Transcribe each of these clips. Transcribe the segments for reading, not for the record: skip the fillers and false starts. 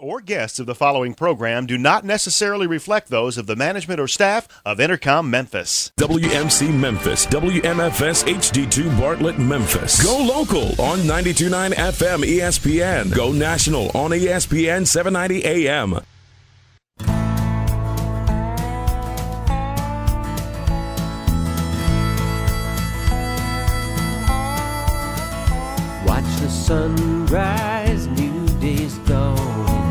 Or guests of the following program do not necessarily reflect those of the management or staff of Intercom Memphis. WMC Memphis, WMFS HD2 Bartlett Memphis. Go local on 92.9 FM ESPN. Go national on ESPN 790 AM. Watch the sunrise, new day's dawning,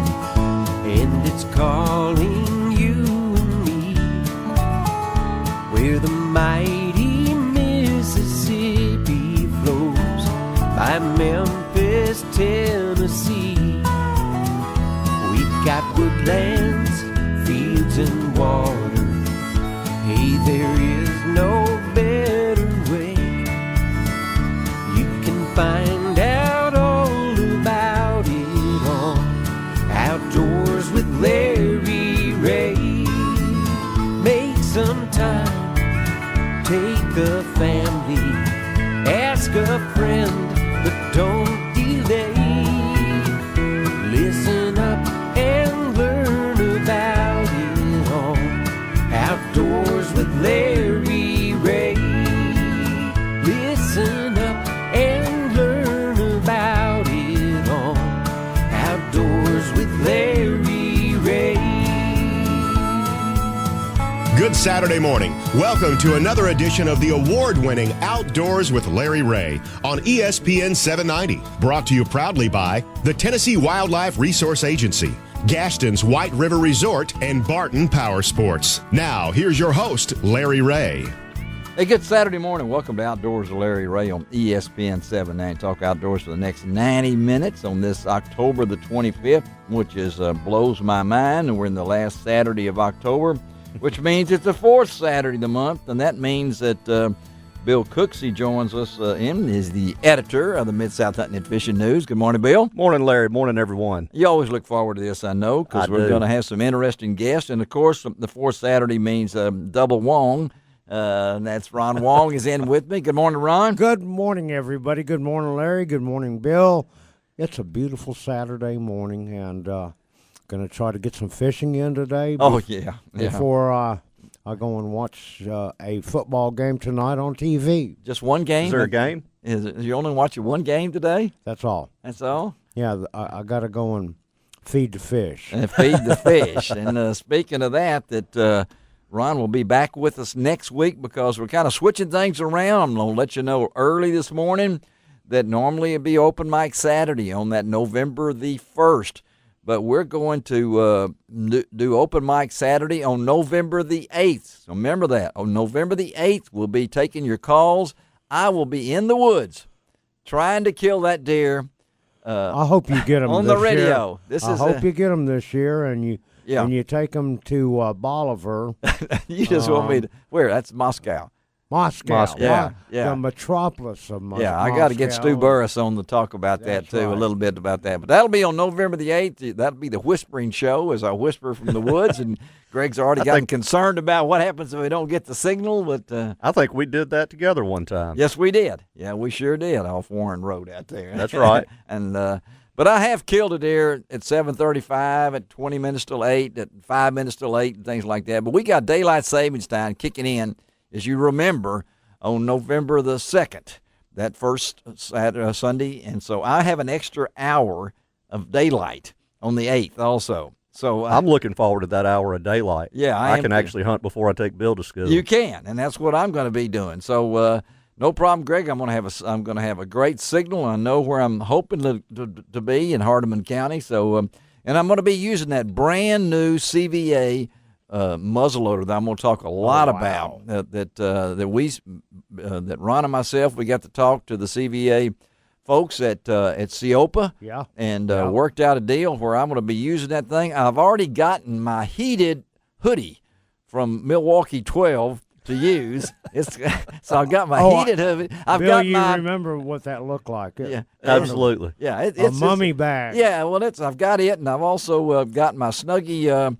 and it's calling you and me, where the mighty Mississippi flows by Memphis, Tennessee. We've got woodlands, fields, and water. Hey, there is no better way. You can find out all about it on Outdoors with Larry Ray. Make some time, take a family, ask a friend, but don't delay. Listen up and learn about it on Outdoors with Larry Ray. Listen up and learn about it on Outdoors with Larry Ray. Good Saturday morning. Welcome to another edition of the award-winning Outdoors with Larry Ray on ESPN 790. Brought to you proudly by the Tennessee Wildlife Resource Agency, Gaston's White River Resort, and Barton Power Sports. Now, here's your host, Larry Ray. Hey, good Saturday morning. Welcome to Outdoors with Larry Ray on ESPN 790. Talk outdoors for the next 90 minutes on this October the 25th, which is blows my mind. And we're in the last Saturday of October, which means it's the fourth Saturday of the month. And that means that Bill Cooksey joins us is the editor of the Mid-South Hunting and Fishing News. Good morning, Bill. Morning, Larry. Morning, everyone. You always look forward to this, I know, because we're going to have some interesting guests. And, of course, the fourth Saturday means double Wong. And that's Ron Wong is in with me. Good morning, Ron. Good morning, everybody. Good morning, Larry. Good morning, Bill. It's a beautiful Saturday morning, and going to try to get some fishing in today. Before I go and watch a football game tonight on TV. Just one game? Is there a game? You only watching one game today? That's all. That's all? Yeah, I got to go and feed the fish. And feed the fish. And speaking of that Ron will be back with us next week because we're kind of switching things around. I'm going to let you know early this morning that normally it'd be open mic Saturday on that November the 1st. But we're going to do open mic Saturday on November the 8th. So remember that. On November the 8th, we'll be taking your calls. I will be in the woods trying to kill that deer. I hope you get them on this the radio. Year. I hope you get them this year, and you take them to Bolivar. You just want me to where? That's Moscow. Moscow. Yeah. The metropolis of Moscow. Yeah, I got to get Stu Burris on to talk about that, too, a little bit about that. But that'll be on November the 8th. That'll be the whispering show as I whisper from the woods. And Greg's already gotten concerned about what happens if we don't get the signal. But I think we did that together one time. Yes, we did. Yeah, we sure did off Warren Road out there. That's right. And but I have killed a deer at 7:35, at 20 minutes till 8, at 5 minutes till 8, and things like that. But we got daylight savings time kicking in, as you remember, on November the 2nd, that first Sunday. And so I have an extra hour of daylight on the 8th also. So I'm looking forward to that hour of daylight. Yeah, I can actually hunt before I take Bill to school. You can, and that's what I'm going to be doing. So no problem, Greg. I'm going to have a great signal. I know where I'm hoping to be in Hardeman County. So and I'm going to be using that brand new CVA muzzleloader that I'm going to talk a lot about. That Ron and myself, we got to talk to the CVA folks at Seopa, and worked out a deal where I'm going to be using that thing. I've already gotten my heated hoodie from Milwaukee 12 to use. So I've got my heated hoodie. Bill, you remember what that looked like? Yeah, absolutely. Yeah, it's a mummy bag. Yeah, well, I've got it, and I've also got my Snuggie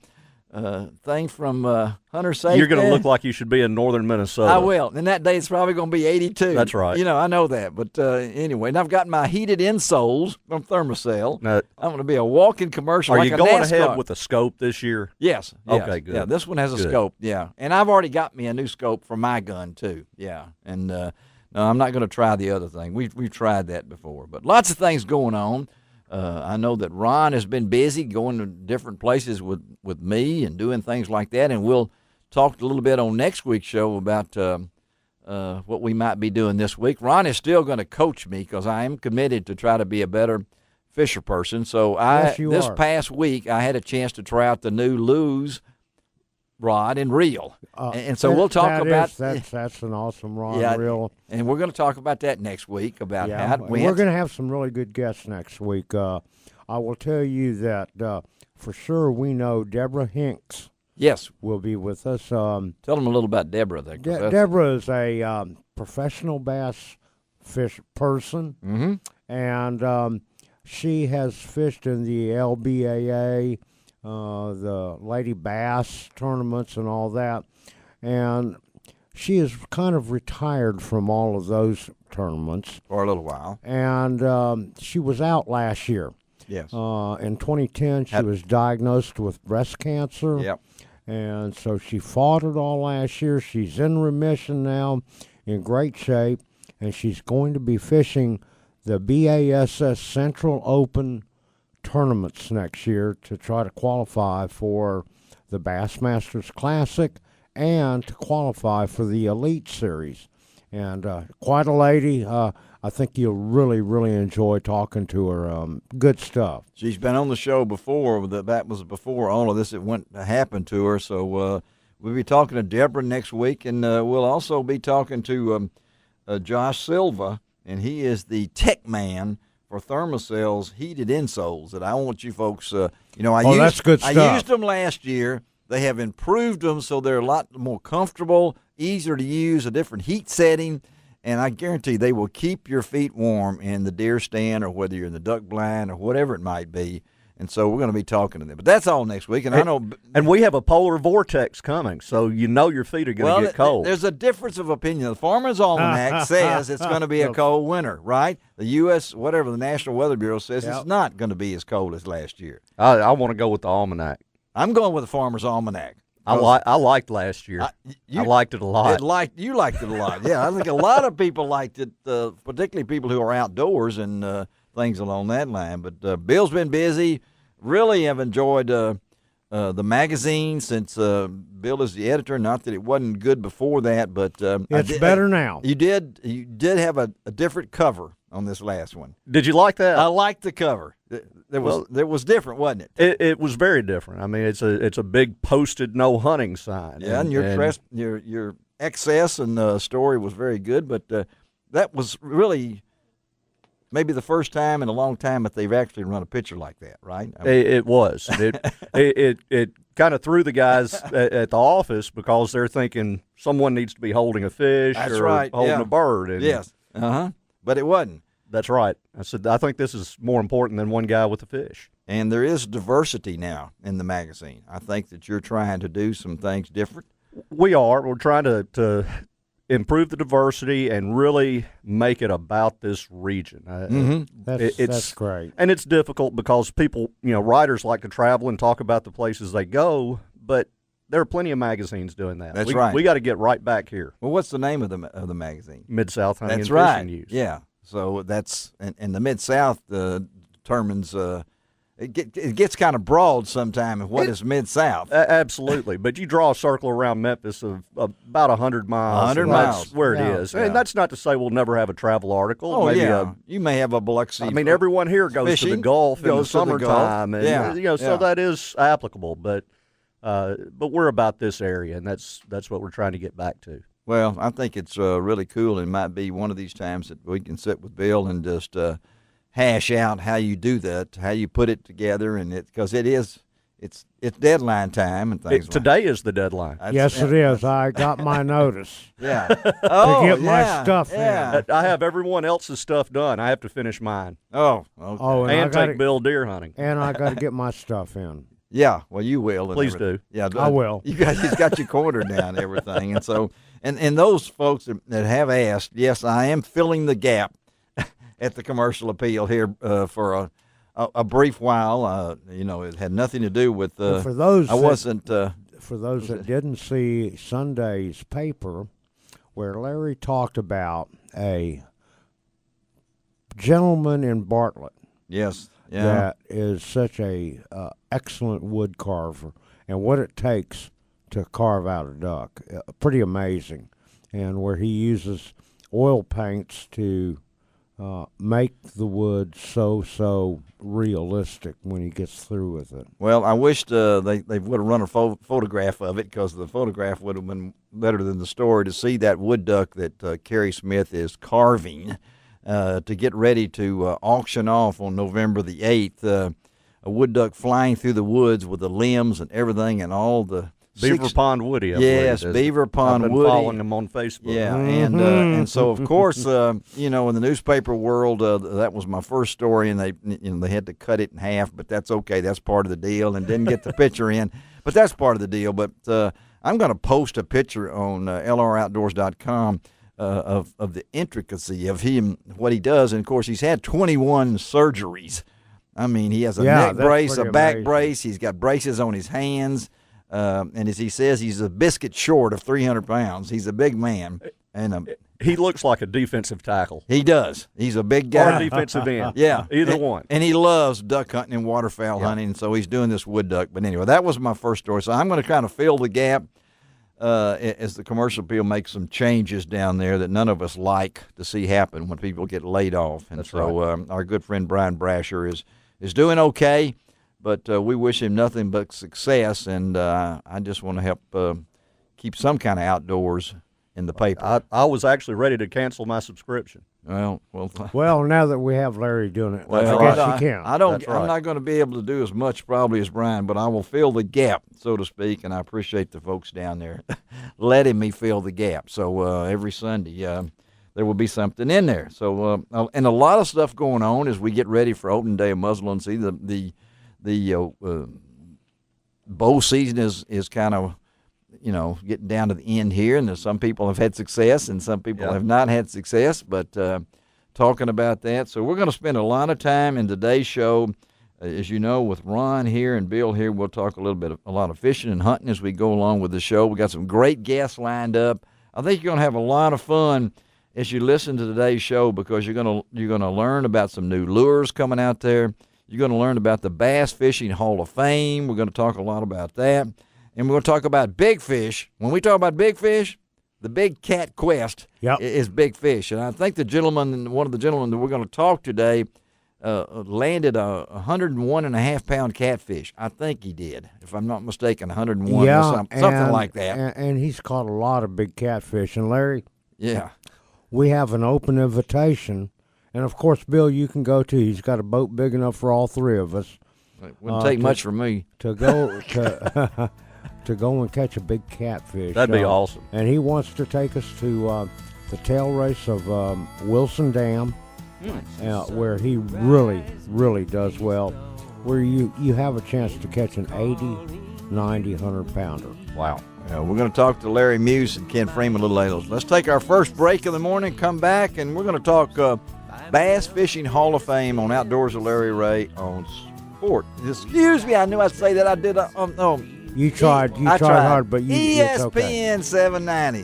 thing from Hunter Safety. You're going to look like you should be in northern Minnesota. I will. And that day it's probably going to be 82. That's right. I know that. But anyway, and I've got my heated insoles from Thermacell. Now, I'm going to be a walking commercial. Are like you a going NASCAR. ahead with a scope this year? Yes. Okay, good. Yeah, this one has a Good. scope. Yeah, and I've already got me a new scope for my gun too. Yeah, and no, I'm not going to try the other thing. We've tried that before, but lots of things going on. I know that Ron has been busy going to different places with me and doing things like that, and we'll talk a little bit on next week's show about what we might be doing this week. Ron is still going to coach me because I am committed to try to be a better fisher person. So this past week I had a chance to try out the new Lew's rod and reel, and so we'll talk about that's an awesome rod and reel, and we're going to talk about that next week about how it went. We're going to have some really good guests next week. I will tell you that for sure we know Deborah Hinks. Yes, will be with us. Tell them a little about Deborah. Deborah is a professional bass fish person, and she has fished in the LBAA. The Lady Bass tournaments and all that, and she is kind of retired from all of those tournaments for a little while. And she was out last year. Yes. In 2010, she was diagnosed with breast cancer. Yep. And so she fought it all last year. She's in remission now, in great shape, and she's going to be fishing the BASS Central Open tournaments next year to try to qualify for the Bassmasters Classic and to qualify for the Elite Series. And quite a lady. I think you'll really, really enjoy talking to her. Good stuff. She's been on the show before. That was before all of this happened to her. So we'll be talking to Deborah next week, and we'll also be talking to Josh Silva, and he is the tech man for Thermacell's heated insoles that I want you folks, that's good stuff. I used them last year. They have improved them so they're a lot more comfortable, easier to use, a different heat setting, and I guarantee they will keep your feet warm in the deer stand or whether you're in the duck blind or whatever it might be. And so we're going to be talking to them. But that's all next week. And we have a polar vortex coming, so your feet are going to get cold. There's a difference of opinion. The Farmer's Almanac says it's going to be a cold winter, right? The U.S., the National Weather Bureau says it's not going to be as cold as last year. I want to go with the Almanac. I'm going with the Farmer's Almanac. I liked last year. I liked it a lot. You liked it a lot. Yeah, I think a lot of people liked it, particularly people who are outdoors and things along that line. But Bill's been busy. Really have enjoyed the magazine since Bill is the editor. Not that it wasn't good before that, but it's better now. You did have a different cover on this last one. Did you like that? I liked the cover. It was different, wasn't it? It was very different. I mean, it's a big posted no hunting sign. Yeah, and your excess and story was very good, but that was really maybe the first time in a long time that they've actually run a picture like that, right? It was. It kind of threw the guys at the office because they're thinking someone needs to be holding a fish holding a bird. Yes. But it wasn't. That's right. I said, I think this is more important than one guy with a fish. And there is diversity now in the magazine. I think that you're trying to do some things different. We are. We're trying to improve the diversity and really make it about this region. That's great. And it's difficult because people, writers like to travel and talk about the places they go, but there are plenty of magazines doing that. That's right. We got to get right back here. Well, what's the name of the magazine? Mid-South Hunting and right. Fishing News. Yeah. So that's and the Mid-South determines it gets kind of broad sometimes. What is Mid-South? Absolutely. But you draw a circle around Memphis of about 100 miles. 100 miles. That's where it is. Yeah. And that's not to say we'll never have a travel article. Oh, Maybe yeah. You may have a Biloxi. I mean, everyone here goes to the Gulf in the summertime. So that is applicable. But we're about this area, and that's what we're trying to get back to. Well, I think it's really cool, and might be one of these times that we can sit with Bill and just hash out how you do that, how you put it together, and because it's deadline time and things. Today is the deadline. Yes, it is. I got my notice. Yeah. To get my stuff in. I have everyone else's stuff done. I have to finish mine. Oh, okay. And take Bill deer hunting. And I got to get my stuff in. Yeah, well, you will. Please do. Yeah, I will. You guys, he's got you cornered now and everything. And so, and those folks that have asked, yes, I am filling the gap at the Commercial Appeal here for a brief while. It had nothing to do with. For those, I wasn't. For those that didn't see Sunday's paper, where Larry talked about a gentleman in Bartlett. Yes. Yeah. That is such a excellent wood carver, and what it takes to carve out a duck, pretty amazing. And where he uses oil paints to make the wood so realistic when he gets through with it. Well, I wished they would have run a photograph of it, because the photograph would have been better than the story, to see that wood duck that Kerry Smith is carving to get ready to auction off on November the 8th. A wood duck flying through the woods with the limbs and everything and all the Beaver Pond Woody. Yes, Beaver Pond Woody. I've been following him on Facebook. Yeah, and so of course, in the newspaper world, that was my first story, and they had to cut it in half, but that's okay. That's part of the deal, and didn't get the picture in, but that's part of the deal. But I'm going to post a picture on OLR-Outdoors.com of the intricacy of him, what he does, and of course he's had 21 surgeries. I mean, he has a neck brace, a back brace. He's got braces on his hands. And as he says, he's a biscuit short of 300 pounds. He's a big man. And he looks like a defensive tackle. He does. He's a big guy. Or a defensive end. Yeah. Either one. And he loves duck hunting and waterfowl hunting, so he's doing this wood duck. But anyway, that was my first story. So I'm going to kind of fill the gap as the Commercial Appeal makes some changes down there that none of us like to see happen when people get laid off. And That's so right. Our good friend Brian Brasher is doing okay. But we wish him nothing but success, and I just want to help keep some kind of outdoors in the paper. I was actually ready to cancel my subscription. Well, now that we have Larry doing it, I guess you can. I'm not going to be able to do as much probably as Brian, but I will fill the gap, so to speak, and I appreciate the folks down there letting me fill the gap. So every Sunday there will be something in there. So and a lot of stuff going on as we get ready for opening day of muzzleloading season. The bow season is kind of, getting down to the end here, and some people have had success and some people have not had success, but talking about that. So we're going to spend a lot of time in today's show, as you know, with Ron here and Bill here. We'll talk a lot of fishing and hunting as we go along with the show. We got some great guests lined up. I think you're going to have a lot of fun as you listen to today's show, because you're going to learn about some new lures coming out there. You're going to learn about the Bass Fishing Hall of Fame. We're going to talk a lot about that. And we're going to talk about big fish. When we talk about big fish, the big cat quest is big fish. And I think one of the gentlemen that we're going to talk today landed a 101.5-pound catfish. I think he did, if I'm not mistaken, 101 or something like that. And he's caught a lot of big catfish. And Larry, we have an open invitation. And, of course, Bill, you can go, too. He's got a boat big enough for all three of us. It wouldn't take much for me. To go to go and catch a big catfish. That'd be awesome. And he wants to take us to the tail race of Wilson Dam, where he really, really does well, where you have a chance to catch an 80, 90, 100-pounder. Wow. We're going to talk to Larry Muse and Ken Freeman a little later. Let's take our first break of the morning, come back, and we're going to talk Bass Fishing Hall of Fame on Outdoors with Larry Ray on Sport. Excuse me, I knew I'd say that. I did. You tried hard, but ESPN it's okay. 790.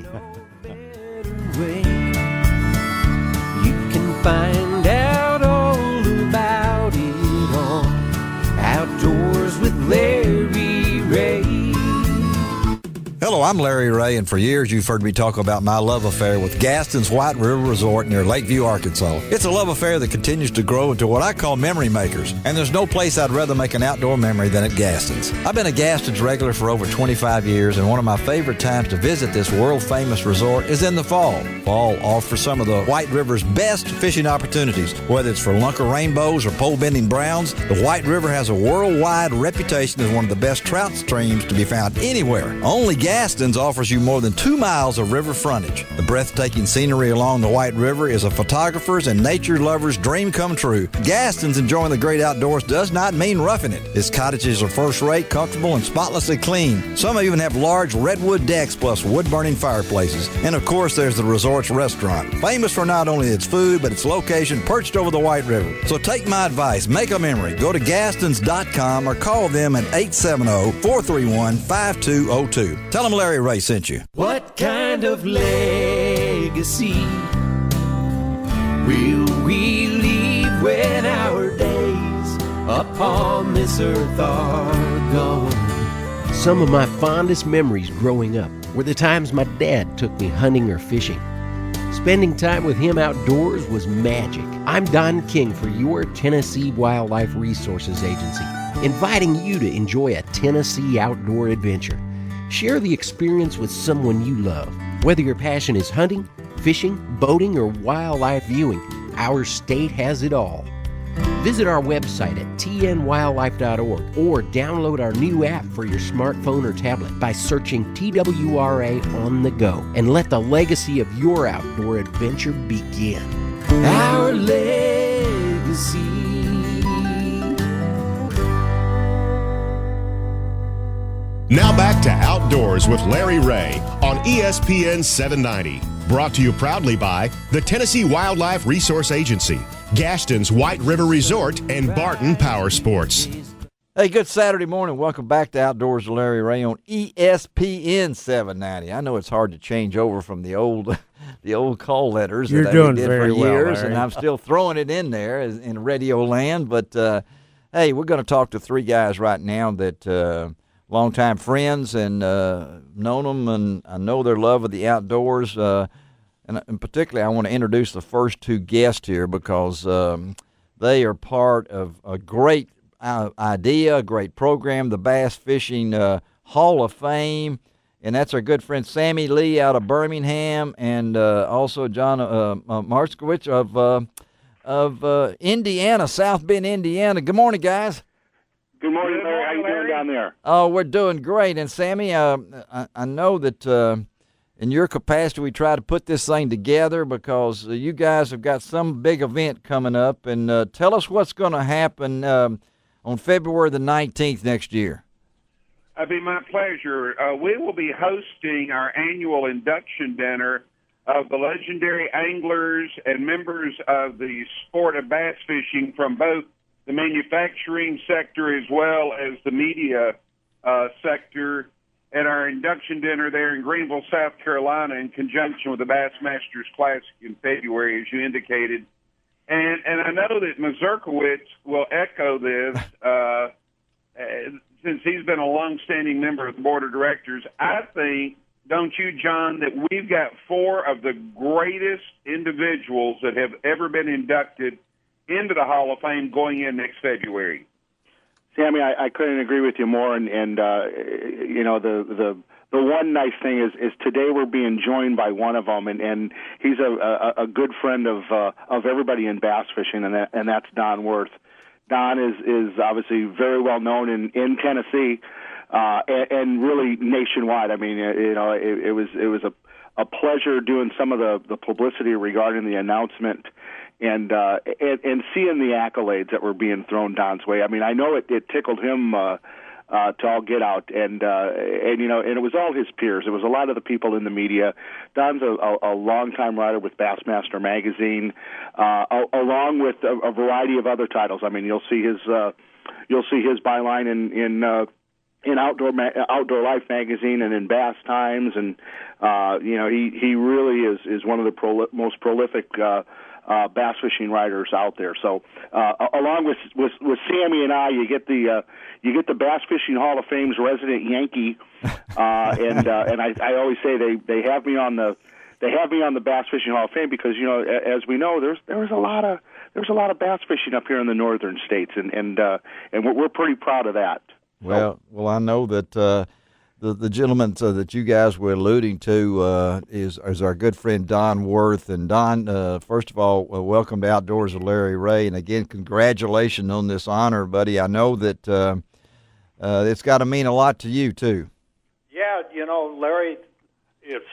You can find out all about it on Outdoors with Larry Ray. Hello, I'm Larry Ray, and for years you've heard me talk about my love affair with Gaston's White River Resort near Lakeview, Arkansas. It's a love affair that continues to grow into what I call memory makers, and there's no place I'd rather make an outdoor memory than at Gaston's. I've been a Gaston's regular for over 25 years, and one of my favorite times to visit this world-famous resort is in the fall. Fall offers some of the White River's best fishing opportunities. Whether it's for lunker rainbows or pole-bending browns, the White River has a worldwide reputation as one of the best trout streams to be found anywhere. Only Gaston's Gaston's offers you more than 2 miles of river frontage. The breathtaking scenery along the White River is a photographer's and nature lover's dream come true. Gaston's enjoying the great outdoors does not mean roughing it. Its cottages are first-rate, comfortable, and spotlessly clean. Some even have large redwood decks plus wood-burning fireplaces. And of course, there's the resort's restaurant, famous for not only its food, but its location perched over the White River. So take my advice, make a memory. Go to Gastons.com or call them at 870-431-5202. Tell them Larry Ray sent you. What kind of legacy will we leave when our days upon this earth are gone? Some of my fondest memories growing up were the times my dad took me hunting or fishing. Spending time with him outdoors was magic. I'm Don King for your Tennessee Wildlife Resources Agency, inviting you to enjoy a Tennessee outdoor adventure. Share the experience with someone you love. Whether your passion is hunting, fishing, boating, or wildlife viewing, our state has it all. Visit our website at tnwildlife.org or download our new app for your smartphone or tablet by searching TWRA on the go, and let the legacy of your outdoor adventure begin. Our legacy. Now back to Outdoors with Larry Ray on ESPN 790. Brought to you proudly by the Tennessee Wildlife Resource Agency, Gaston's White River Resort, and Barton Power Sports. Hey, good Saturday morning. Welcome back to Outdoors with Larry Ray on ESPN 790. I know it's hard to change over from the old call letters You're that doing we did very for well, years, Larry. and I'm still throwing it in there in radio land. But, hey, we're going to talk to three guys right now that longtime friends and known them, and I know their love of the outdoors. And particularly, I want to introduce the first two guests here because they are part of a great idea, a great program, the Bass Fishing Hall of Fame. And that's our good friend Sammy Lee out of Birmingham, and also John Marskowitz of Indiana, South Bend, Indiana. Good morning, guys. Good morning, Larry. How you doing down there? Oh, we're doing great. And Sammy, I know that in your capacity, we try to put this thing together because you guys have got some big event coming up. And tell us what's going to happen on February the 19th next year. It'd be my pleasure. We will be hosting our annual induction dinner of the legendary anglers and members of the sport of bass fishing from both the manufacturing sector as well as the media sector at our induction dinner there in Greenville, South Carolina, in conjunction with the Bassmasters Classic in February, as you indicated. And I know that Mazurkowitz will echo this since he's been a longstanding member of the board of directors. I think, don't you, John, that we've got four of the greatest individuals that have ever been inducted into the Hall of Fame going in next February. Sammy, I couldn't agree with you more. And you know, the one nice thing is today we're being joined by one of them, and he's a good friend of everybody in bass fishing, and that's Don Worth. Don is obviously very well known in Tennessee and really nationwide. I mean, you know, it was a pleasure doing some of the publicity regarding the announcement. And seeing the accolades that were being thrown Don's way. I mean, I know it tickled him to all get out, and you know, and it was all his peers. It was a lot of the people in the media. Don's a longtime writer with Bassmaster magazine, along with a variety of other titles. I mean, you'll see his byline in Outdoor Life magazine and in Bass Times, and you know, he really is one of the most prolific bass fishing writers out there. So, along with Sammy and I, you get the Bass Fishing Hall of Fame's resident Yankee, and I always say they have me on the Bass Fishing Hall of Fame because, you know, as we know, there was a lot of bass fishing up here in the northern states, and we're pretty proud of that. Well, I know that. The gentleman that you guys were alluding to is our good friend Don Worth. And Don, first of all, welcome to Outdoors with Larry Ray. And again, congratulations on this honor, buddy. I know that it's got to mean a lot to you, too. Yeah, Yeah, Larry, it's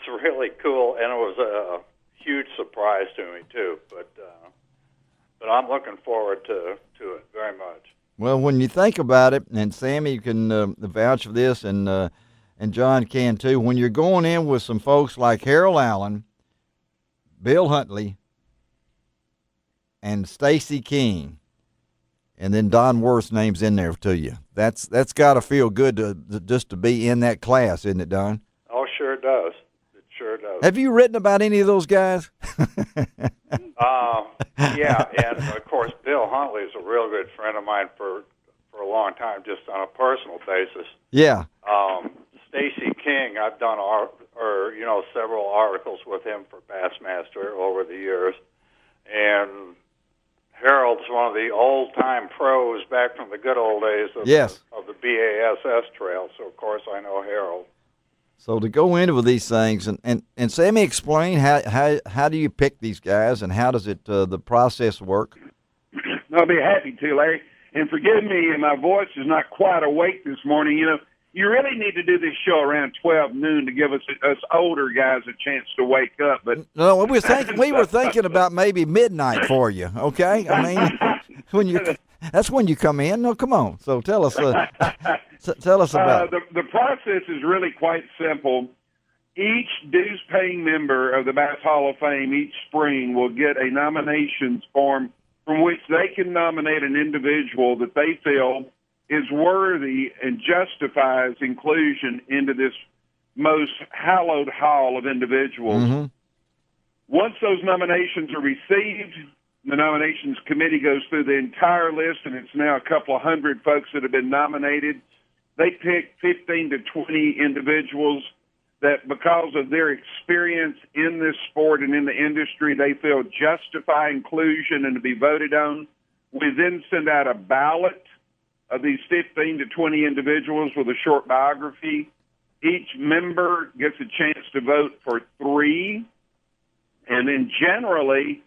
really cool, and it was a huge surprise to me too. But I'm looking forward to it very much. Well, when you think about it, and Sammy, you can vouch for this, and John can too. When you're going in with some folks like Harold Allen, Bill Huntley, and Stacy King, and then Don Worth's name's in there to you. That's got to feel good to be in that class, isn't it, Don? Oh, sure it does. It sure does. Have you written about any of those guys? Yeah, and of course, Bill Huntley is a real good friend of mine for a long time, just on a personal basis. Yeah. Stacy King, I've done several articles with him for Bassmaster over the years, and Harold's one of the old-time pros back from the good old days of the BASS trail, so of course I know Harold. So to go into with these things, and Sammy, explain how do you pick these guys, and how does it the process work? I'll be happy to, Larry. And forgive me, my voice is not quite awake this morning. You really need to do this show around 12 noon to give us older guys a chance to wake up. But no, we were thinking about maybe midnight for you. Okay, I mean, that's when you come in. No, come on. So tell us about the process is really quite simple. Each dues-paying member of the Bass Hall of Fame each spring will get a nominations form from which they can nominate an individual that they feel is worthy and justifies inclusion into this most hallowed hall of individuals. Mm-hmm. Once those nominations are received, the nominations committee goes through the entire list, and it's now a couple of hundred folks that have been nominated. They pick 15 to 20 individuals that, because of their experience in this sport and in the industry, they feel justify inclusion and to be voted on. We then send out a ballot of these 15 to 20 individuals with a short biography. Each member gets a chance to vote for 3. And then generally,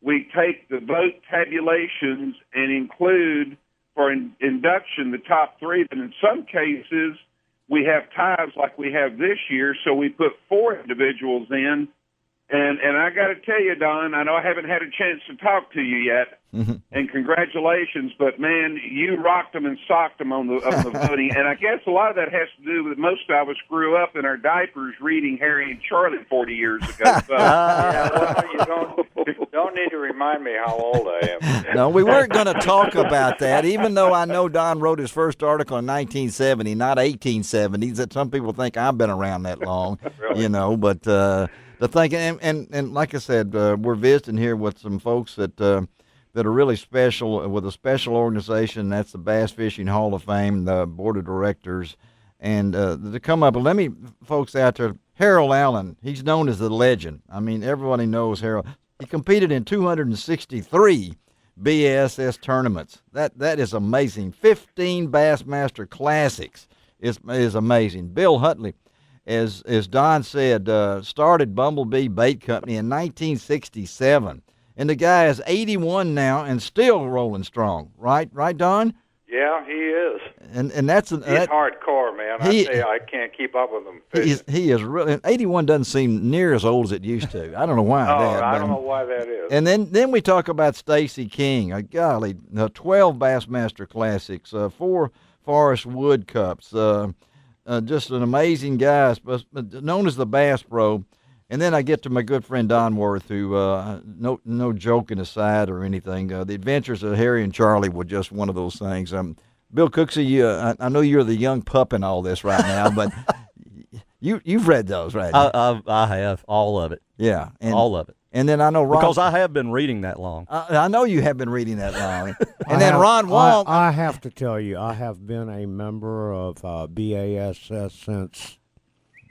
we take the vote tabulations and include for induction the top 3. But in some cases, we have ties like we have this year, so we put 4 individuals in. And I got to tell you, Don, I know I haven't had a chance to talk to you yet, and congratulations, but, man, you rocked them and socked them on the voting. And I guess a lot of that has to do with most of us grew up in our diapers reading Harry and Charlie 40 years ago. So. You don't need to remind me how old I am. No, we weren't going to talk about that, even though I know Don wrote his first article in 1970, not 1870. That some people think I've been around that long, really? But the thing, and like I said, we're visiting here with some folks that are really special, with a special organization. That's the Bass Fishing Hall of Fame, the board of directors, and to come up. Let me, folks out there, Harold Allen. He's known as the legend. I mean, everybody knows Harold. He competed in 263 BASS tournaments. That is amazing. 15 Bassmaster Classics is amazing. Bill Huntley, as Don said, started Bumblebee Bait Company in 1967. And the guy is 81 now and still rolling strong. Right, Don? Yeah, he is. And that's he's hardcore, man. I can't keep up with him fishing. He is really. 81 doesn't seem near as old as it used to. I don't know why. I don't know why that is. And then we talk about Stacy King. Golly, 12 Bassmaster Classics, 4 Forest Wood Cups. Just an amazing guy, known as the Bass Pro. And then I get to my good friend Don Worth, who, no joking aside or anything, the Adventures of Harry and Charlie were just one of those things. Bill Cooksey, I know you're the young pup in all this right now, but you've read those, right? I have, all of it. Yeah. All of it. And then I know Ron... Because I have been reading that long. I know you have been reading that long. And then Ron Wall... I have to tell you, I have been a member of BASS since...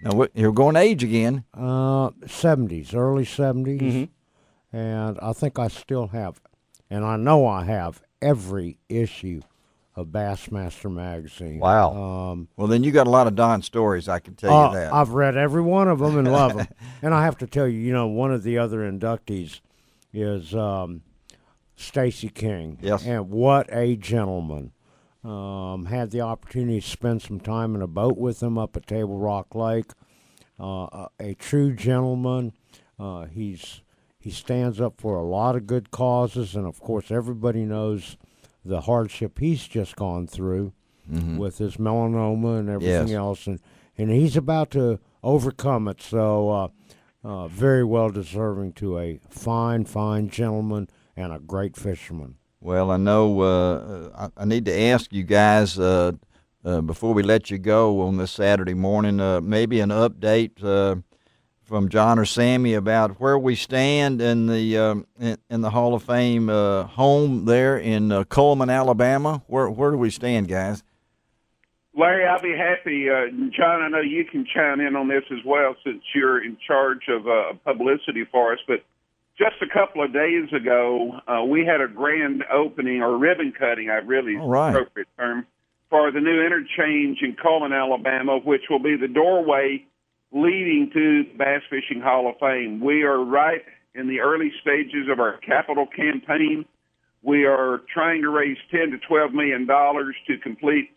Now, you're going age again. 70s, early 70s. Mm-hmm. And I think I still have, and I know I have, every issue of Bassmaster magazine. Wow. Well, then you got a lot of Don stories, I can tell you that. I've read every one of them and love them. And I have to tell you, one of the other inductees is Stacy King. Yes. And what a gentleman. Had the opportunity to spend some time in a boat with him up at Table Rock Lake. A true gentleman. He stands up for a lot of good causes, and of course everybody knows the hardship he's just gone through with his melanoma and everything else, and he's about to overcome it. So very well deserving to a fine gentleman and a great fisherman. Well, I know I need to ask you guys before we let you go on this Saturday morning, maybe an update from John or Sammy about where we stand in the Hall of Fame home there in Coleman, Alabama. Where do we stand, guys? Larry, I'll be happy. John, I know you can chime in on this as well since you're in charge of publicity for us. But just a couple of days ago, we had a grand opening, or ribbon cutting, appropriate term, for the new interchange in Coleman, Alabama, which will be the doorway leading to the Bass Fishing Hall of Fame. We are right in the early stages of our capital campaign. We are trying to raise $10 to $12 million to complete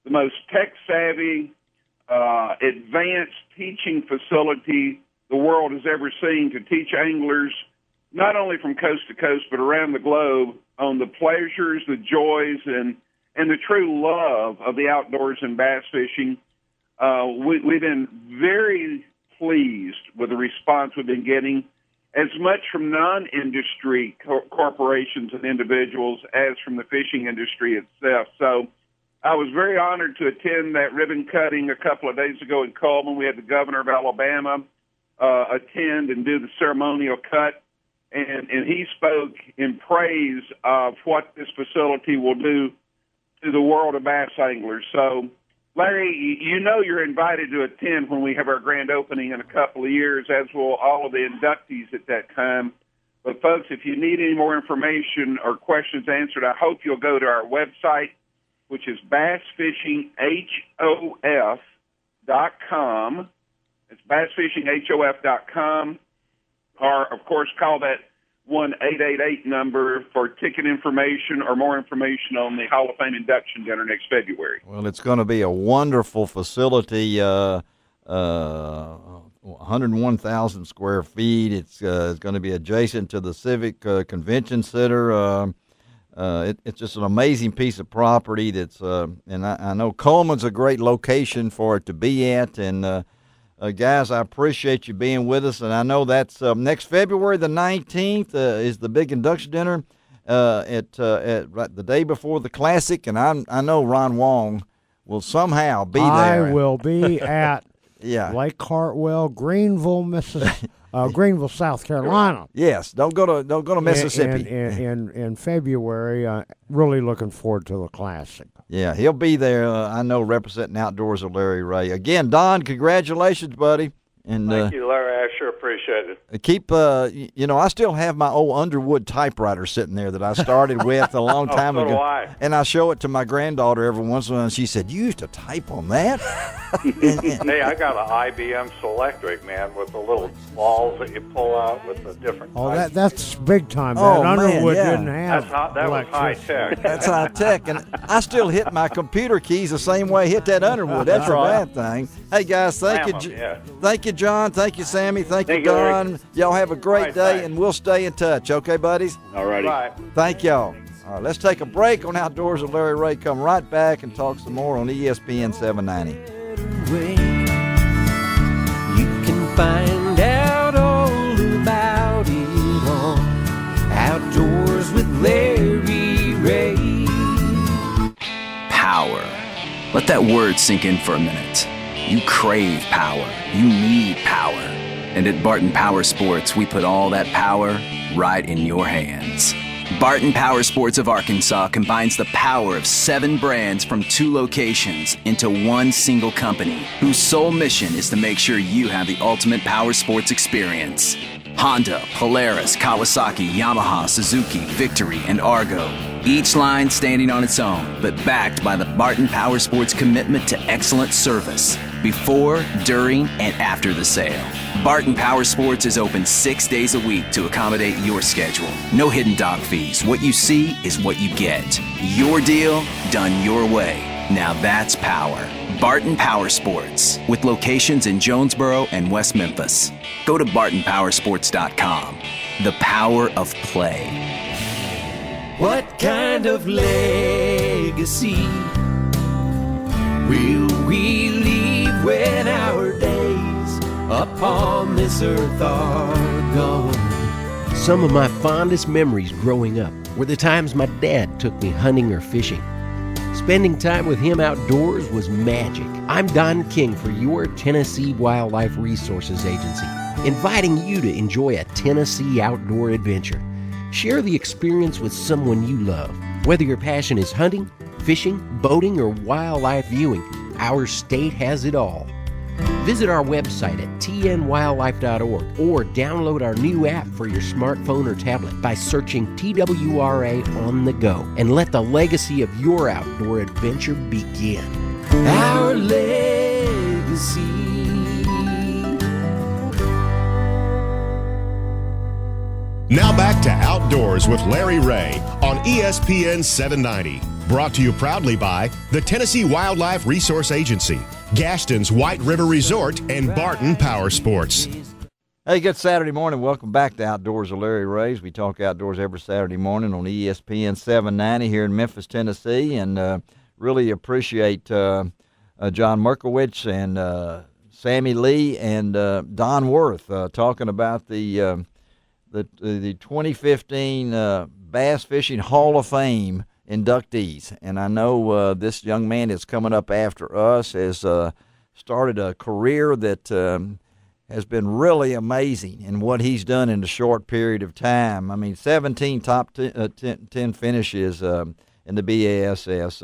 the most tech-savvy, advanced teaching facility the world has ever seen to teach anglers, not only from coast to coast, but around the globe, on the pleasures, the joys, and the true love of the outdoors and bass fishing. We've been very pleased with the response we've been getting, as much from non-industry corporations and individuals as from the fishing industry itself. So I was very honored to attend that ribbon cutting a couple of days ago in Coleman. We had the governor of Alabama attend and do the ceremonial cut, and he spoke in praise of what this facility will do to the world of bass anglers. So, Larry, you know you're invited to attend when we have our grand opening in a couple of years, as will all of the inductees at that time. But, folks, if you need any more information or questions answered, I hope you'll go to our website, which is bassfishinghof.com. It's bassfishinghof.com. Or, of course, call that 1-888 number for ticket information or more information on the Hall of Fame induction dinner next February. Well, it's going to be a wonderful facility, 101,000 square feet. It's going to be adjacent to the Civic Convention Center. It's just an amazing piece of property that's, and I know Coleman's a great location for it to be at, and guys, I appreciate you being with us, and I know that's next February the 19th is the big induction dinner at the day before the Classic, and I know Ron Wong will somehow be there. I will be at Lake Hartwell, Greenville, Greenville, South Carolina. Yes, don't go to Mississippi. In February, really looking forward to the Classic. Yeah, he'll be there, I know, representing Outdoors of Larry Ray. Again, Don, congratulations, buddy. And thank you, Larry. I sure appreciate it. Keep, I still have my old Underwood typewriter sitting there that I started with a long time ago. And I show it to my granddaughter every once in a while, and she said, "You used to type on that?" Hey, I got an IBM Selectric, man, with the little balls that you pull out with the different. Oh, that's big time. Man. Underwood didn't have. That was high tech. That's high tech, and I still hit my computer keys the same way I hit that Underwood. That's a bad thing. Hey guys, thank you, John. Thank you, Sammy. Thank you, Don. Y'all have a great day, and we'll stay in touch. Okay, buddies? All righty. Right. Thank y'all. All right, let's take a break on Outdoors with Larry Ray. Come right back and talk some more on ESPN 790. You can find out all about it on Outdoors with Larry Ray. Power. Let that word sink in for a minute. You crave power. You need power. And at Barton Power Sports, we put all that power right in your hands. Barton Power Sports of Arkansas combines the power of 7 brands from 2 locations into one single company, whose sole mission is to make sure you have the ultimate power sports experience. Honda, Polaris, Kawasaki, Yamaha, Suzuki, Victory, and Argo. Each line standing on its own, but backed by the Barton Power Sports commitment to excellent service. before, during, and after the sale. Barton Power Sports is open 6 days a week to accommodate your schedule. No hidden dog fees. What you see is what you get. Your deal, done your way. Now that's power. Barton Power Sports, with locations in Jonesboro and West Memphis. Go to bartonpowersports.com. The power of play. What kind of legacy will we leave when our days upon this earth are gone? Some of my fondest memories growing up were the times my dad took me hunting or fishing. Spending time with him outdoors was magic. I'm Don King for your Tennessee Wildlife Resources Agency, inviting you to enjoy a Tennessee outdoor adventure. Share the experience with someone you love. Whether your passion is hunting, fishing, boating, or wildlife viewing, our state has it all. Visit our website at tnwildlife.org or download our new app for your smartphone or tablet by searching TWRA on the go, and let the legacy of your outdoor adventure begin. Our legacy. Now back to Outdoors with Larry Ray on ESPN 790. Brought to you proudly by the Tennessee Wildlife Resource Agency, Gaston's White River Resort, and Barton Power Sports. Hey, good Saturday morning. Welcome back to Outdoors with Larry Ray. We talk outdoors every Saturday morning on ESPN 790 here in Memphis, Tennessee, and really appreciate John Merkowitz and Sammy Lee and Don Worth talking about the 2015 Bass Fishing Hall of Fame inductees. And I know this young man is coming up after us, has started a career that has been really amazing in what he's done in a short period of time. I mean, 17 top 10 finishes in the BASS,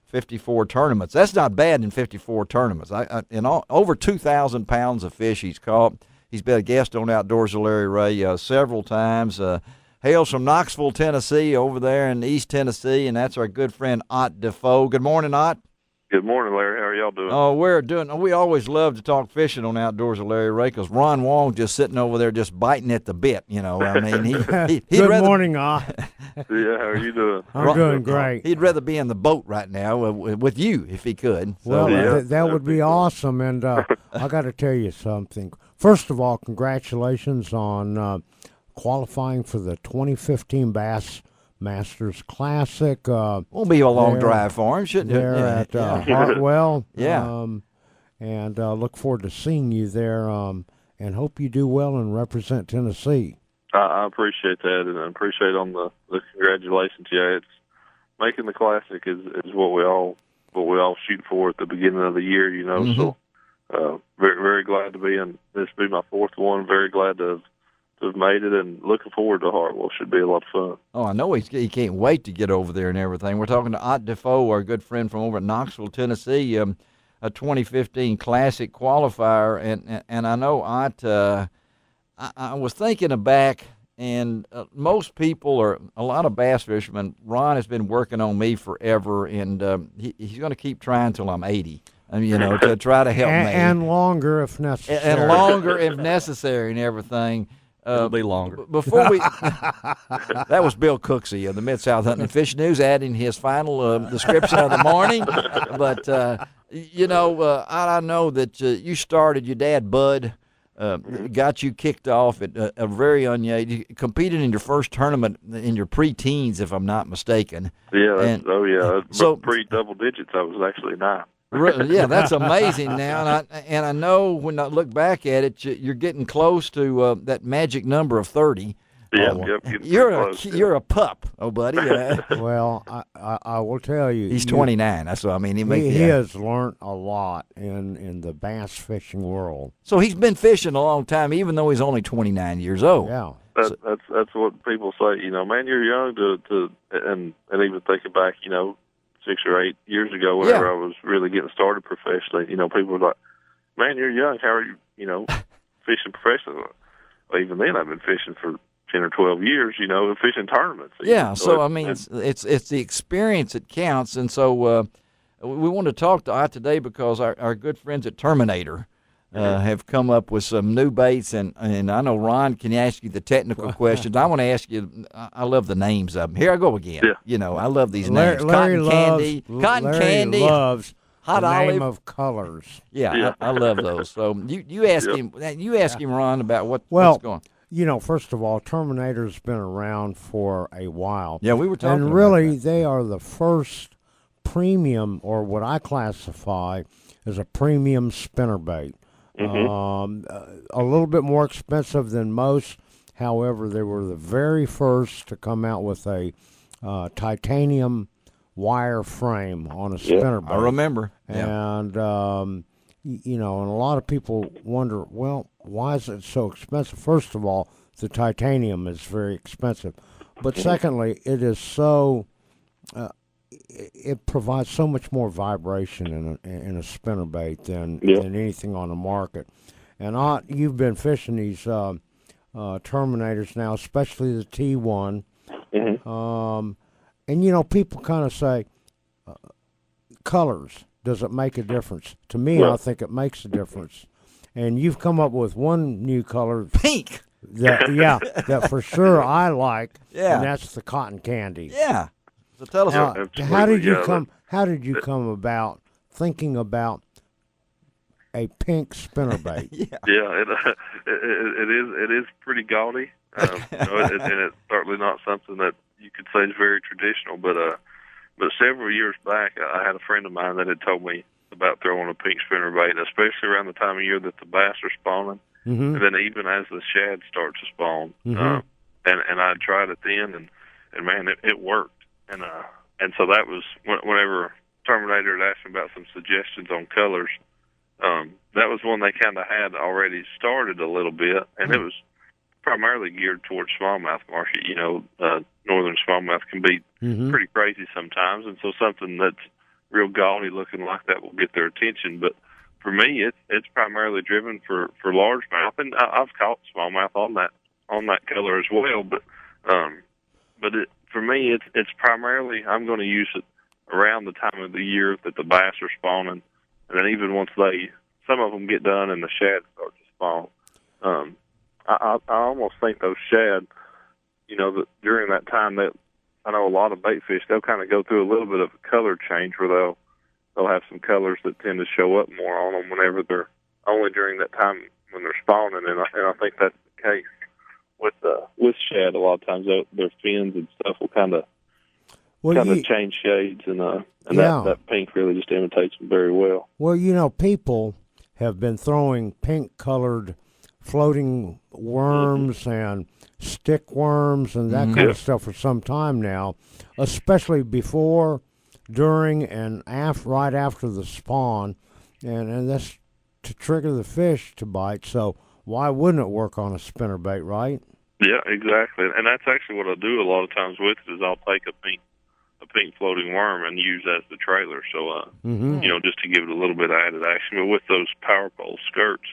54 tournaments. That's not bad in 54 tournaments. Over 2,000 pounds of fish he's caught. He's been a guest on Outdoors with Larry Ray several times. Hails from Knoxville, Tennessee, over there in East Tennessee, and that's our good friend Ott Defoe. Good morning, Ott. Good morning, Larry. How are y'all doing? Oh, we always love to talk fishing on Outdoors with Larry Ray because Ron Wong just sitting over there just biting at the bit, you know. I mean, Good morning, Ott. Yeah, how are you doing? I'm doing great. He'd rather be in the boat right now with you if he could. So, well, that would be awesome, and I got to tell you something. First of all, congratulations on qualifying for the 2015 Bass Masters Classic. Won't be a long drive for him, shouldn't it? There at Hartwell. Yeah. And look forward to seeing you there, and hope you do well and represent Tennessee. I appreciate that, and I appreciate on the congratulations. Yeah, it's making the Classic is what we all shoot for at the beginning of the year, you know. Mm-hmm. So very, very glad to be in. This will be my fourth one. Very glad to have made it, and looking forward to Hartwell. Should be a lot of fun. Oh, I know he can't wait to get over there and everything. We're talking to Ott Defoe, our good friend from over at Knoxville, Tennessee, a 2015 Classic qualifier. And I know Ott, I was thinking back, and most people, or a lot of bass fishermen, Ron has been working on me forever, and he's going to keep trying till I'm 80. You know, to try to help me. And longer if necessary. And longer if necessary and everything. It'll be longer. Before we, that was Bill Cooksey of the Mid-South Hunting and Fishing News adding his final description of the morning. But, I know that you started, your dad, Bud, got you kicked off at a very young age. You competed in your first tournament in your pre-teens, if I'm not mistaken. Yeah, so pre-double digits, I was actually 9. Yeah, that's amazing now, and I know when I look back at it, you're getting close to that magic number of 30. Yeah, you're a pup, oh buddy. Well, I will tell you, he's 29. That's what I mean. He has learned a lot in the bass fishing world. So he's been fishing a long time, even though he's only 29 years old. Yeah, that's what people say. You know, man, you're young to and even thinking back, you know, 6 or 8 years ago, whenever I was really getting started professionally, you know, people were like, man, you're young. How are you, you know, fishing professionally? Well, even then, I've been fishing for 10 or 12 years, you know, fishing tournaments. Yeah, so I mean, it's the experience that counts. And so we want to talk to today because our good friends at Terminator have come up with some new baits, and I know, Ron, can ask you the technical questions. I want to ask you, I love the names of them. Here I go again. Yeah. I love these names. Larry Cotton candy. Loves hot the olive. name of colors. Yeah. I love those. So you ask him, Ron, about what's going on. First of all, Terminator's been around for a while. Yeah, we were talking and about really, that. They are the first premium, or what I classify as a premium spinnerbait. A little bit more expensive than most. However, they were the very first to come out with a titanium wire frame on a spinnerbait. I remember. And, and a lot of people wonder, well, why is it so expensive? First of all, the titanium is very expensive. But secondly, it is so... it provides so much more vibration in a spinnerbait than anything on the market. And you've been fishing these Terminators now, especially the T1. And people kind of say, colors, does it make a difference? To me, I think it makes a difference. And you've come up with one new color, pink. That for sure I like. Yeah, and that's the cotton candy. Yeah. So tell us, how did you come? How did you come about thinking about a pink spinnerbait? It is pretty gaudy, and it's certainly not something that you could say is very traditional. But several years back, I had a friend of mine that had told me about throwing a pink spinnerbait, especially around the time of year that the bass are spawning, and then even as the shad start to spawn. And I tried it then, and man, it worked. And so that was whenever Terminator had asked me about some suggestions on colors, that was one they kind of had already started a little bit, and it was primarily geared towards smallmouth market. Northern smallmouth can be pretty crazy sometimes, and so something that's real gaudy looking like that will get their attention. But for me, it's primarily driven for largemouth, and I've caught smallmouth on that color as well. But for me, it's primarily I'm going to use it around the time of the year that the bass are spawning, and then even once some of them get done and the shad start to spawn. I almost think those shad, that during that time that I know a lot of bait fish, they'll kind of go through a little bit of a color change where they'll have some colors that tend to show up more on them whenever they're only during that time when they're spawning, and I think that's the case with shad. A lot of times their fins and stuff will kind of change shades, and that pink really just imitates them very well. Well, people have been throwing pink-colored floating worms and stick worms and that kind of stuff for some time now, especially before, during, and right after the spawn, and that's to trigger the fish to bite. So why wouldn't it work on a spinnerbait, right? Yeah, exactly. And that's actually what I do a lot of times with it, is I'll take a pink floating worm and use that as the trailer. So, just to give it a little bit of added action. But with those power pole skirts,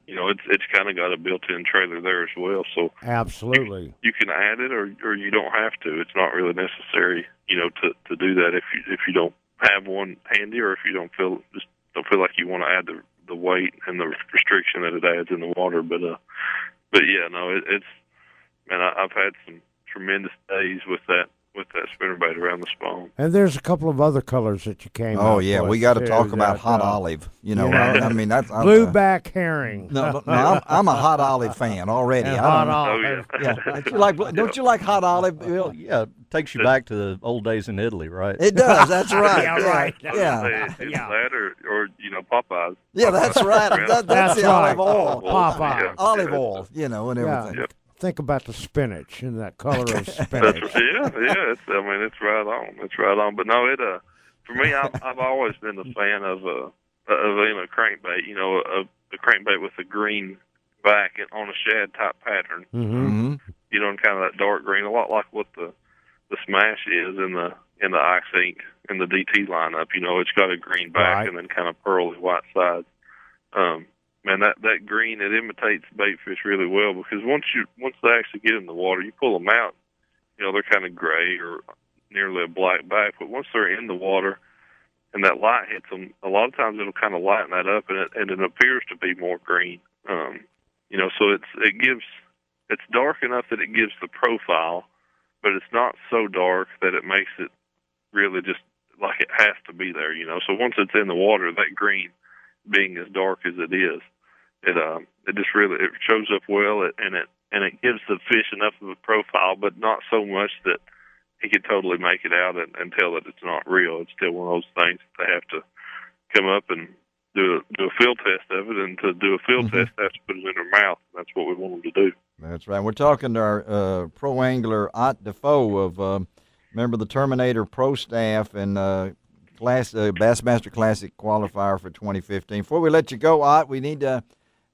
it's kind of got a built-in trailer there as well. So absolutely, you can add it, or you don't have to. It's not really necessary, to do that if you don't have one handy, or if you don't feel like you want to add the weight and the restriction that it adds in the water. But yeah, no, it's man, I've had some tremendous days with that spinnerbait around the spawn. And there's a couple of other colors that you came up with. We got to talk about hot olive. I mean, that's blueback herring. No, I'm a hot olive fan already. Hot olive. Don't you like hot olive, Bill? Yeah, it takes you back to the old days in Italy, right? It does. That's right. Right. Yeah. That or Popeyes. Yeah, that's right. That's the right. olive oil. Popeyes. Olive oil, and everything. Yeah. Think about the spinach and that color of spinach. It's right on. It's right on. But no, for me, I've always been a fan of a crankbait. A crankbait with a green back and on a shad type pattern. And kind of that dark green, a lot like what the Smash is in the Ice Ink in the DT lineup. It's got a green back and then kind of pearly white sides. Man, that green, it imitates bait fish really well, because once they actually get in the water, you pull them out, they're kind of gray or nearly a black back. But once they're in the water, and that light hits them, a lot of times it'll kind of lighten that up, and it appears to be more green. So it's dark enough that it gives the profile, but it's not so dark that it makes it really just like it has to be there. So once it's in the water, that green being as dark as it is, it just really it shows up well, and it gives the fish enough of a profile, but not so much that he could totally make it out and tell that it's not real. It's still one of those things that they have to come up and do a field test of it, and to do a field test, they have to put it in their mouth. That's what we want them to do. That's right. We're talking to our pro angler, Ott Defoe, of member of the Terminator Pro staff and Bassmaster Classic qualifier for 2015. Before we let you go, Ott, we need to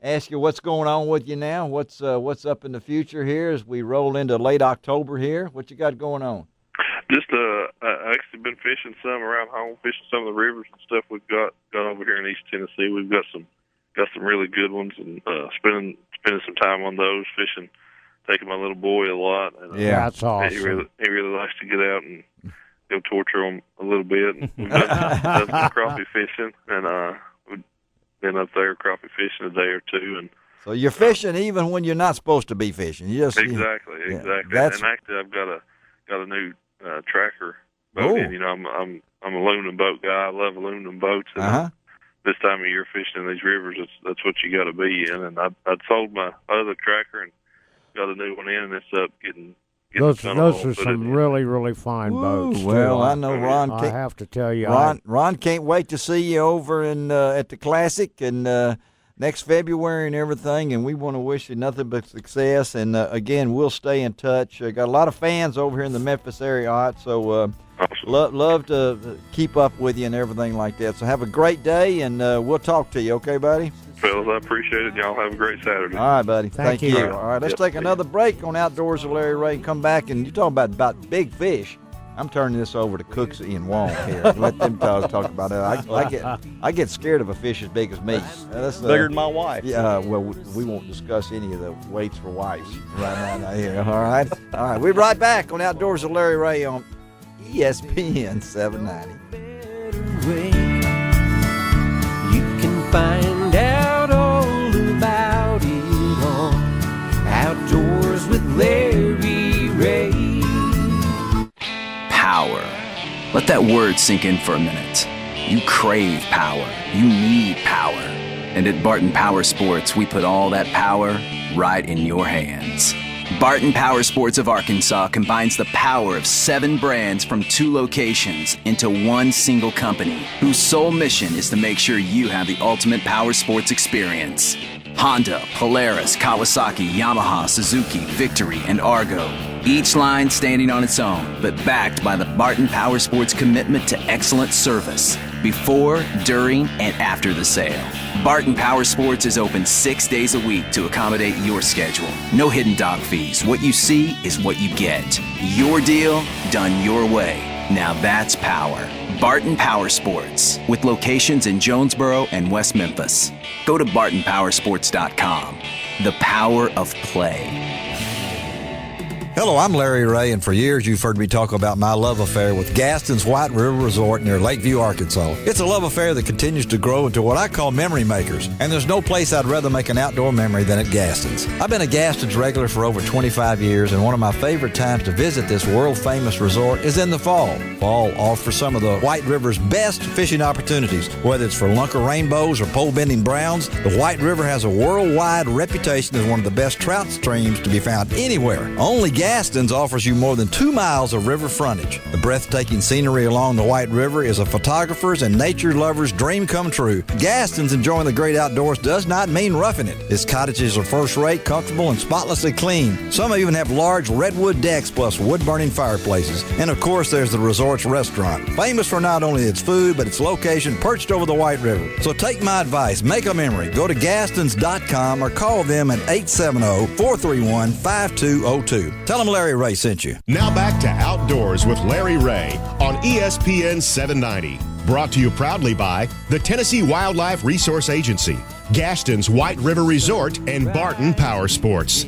ask you what's going on with you now. What's up in the future here as we roll into late October here? What you got going on? Just I actually been fishing some around home, fishing some of the rivers and stuff we've got over here in East Tennessee. We've got some really good ones, and spending some time on those, fishing, taking my little boy a lot. And, that's awesome. He really likes to get out and go torture them a little bit. And we've done some crappie fishing, and we've been up there crappie fishing a day or two. And so you're fishing even when you're not supposed to be fishing. Exactly. And actually, I've got a new tracker boat. And, I'm a aluminum boat guy. I love aluminum boats. And this time of year fishing in these rivers, that's what you got to be in. And I'd sold my other tracker and got a new one in, and it's up getting those are some really, really fine boats. Well, I know Ron. I have to tell you, Ron can't wait to see you over in at the Classic and next February and everything. And we want to wish you nothing but success. And again, we'll stay in touch. Got a lot of fans over here in the Memphis area, Ott, so love to keep up with you and everything like that. So have a great day, and we'll talk to you. Okay, buddy? Fellas, I appreciate it. Y'all have a great Saturday. All right, buddy. Thank you. All right, let's take another break on Outdoors with Larry Ray. Come back, and you're talking about big fish. I'm turning this over to Cooksey and Wong here. Let them talk about that. I get scared of a fish as big as me. That's bigger than my wife. Yeah, well, we won't discuss any of the weights for wives right now here. All right? All right, we'll be right back on Outdoors with Larry Ray on ESPN 790. You can find out all about it on Outdoors with Larry Ray. Power. Let that word sink in for a minute. You crave power. You need power. And at Barton Power Sports, we put all that power right in your hands. Barton Power Sports of Arkansas combines the power of 7 brands from 2 locations into one single company whose sole mission is to make sure you have the ultimate power sports experience. Honda, Polaris, Kawasaki, Yamaha, Suzuki, Victory, and Argo. Each line standing on its own, but backed by the Barton Power Sports commitment to excellent service before, during, and after the sale. Barton Power Sports is open 6 days a week to accommodate your schedule. No hidden dog fees. What you see is what you get. Your deal, done your way. Now that's power. Barton Power Sports, with locations in Jonesboro and West Memphis. Go to bartonpowersports.com. The power of play. Hello, I'm Larry Ray, and for years you've heard me talk about my love affair with Gaston's White River Resort near Lakeview, Arkansas. It's a love affair that continues to grow into what I call memory makers, and there's no place I'd rather make an outdoor memory than at Gaston's. I've been a Gaston's regular for over 25 years, and one of my favorite times to visit this world-famous resort is in the fall. Fall offers some of the White River's best fishing opportunities. Whether it's for lunker rainbows or pole-bending browns, the White River has a worldwide reputation as one of the best trout streams to be found anywhere. Only Gaston's offers you more than 2 miles of river frontage. The breathtaking scenery along the White River is a photographer's and nature lover's dream come true. Gaston's enjoying the great outdoors does not mean roughing it. Its cottages are first-rate, comfortable, and spotlessly clean. Some even have large redwood decks plus wood-burning fireplaces. And of course, there's the resort's restaurant, famous for not only its food, but its location perched over the White River. So take my advice, make a memory. Go to Gastons.com or call them at 870-431-5202. Tell them Larry Ray sent you. Now back to Outdoors with Larry Ray on ESPN 790. Brought to you proudly by the Tennessee Wildlife Resource Agency, Gaston's White River Resort, and Barton Power Sports.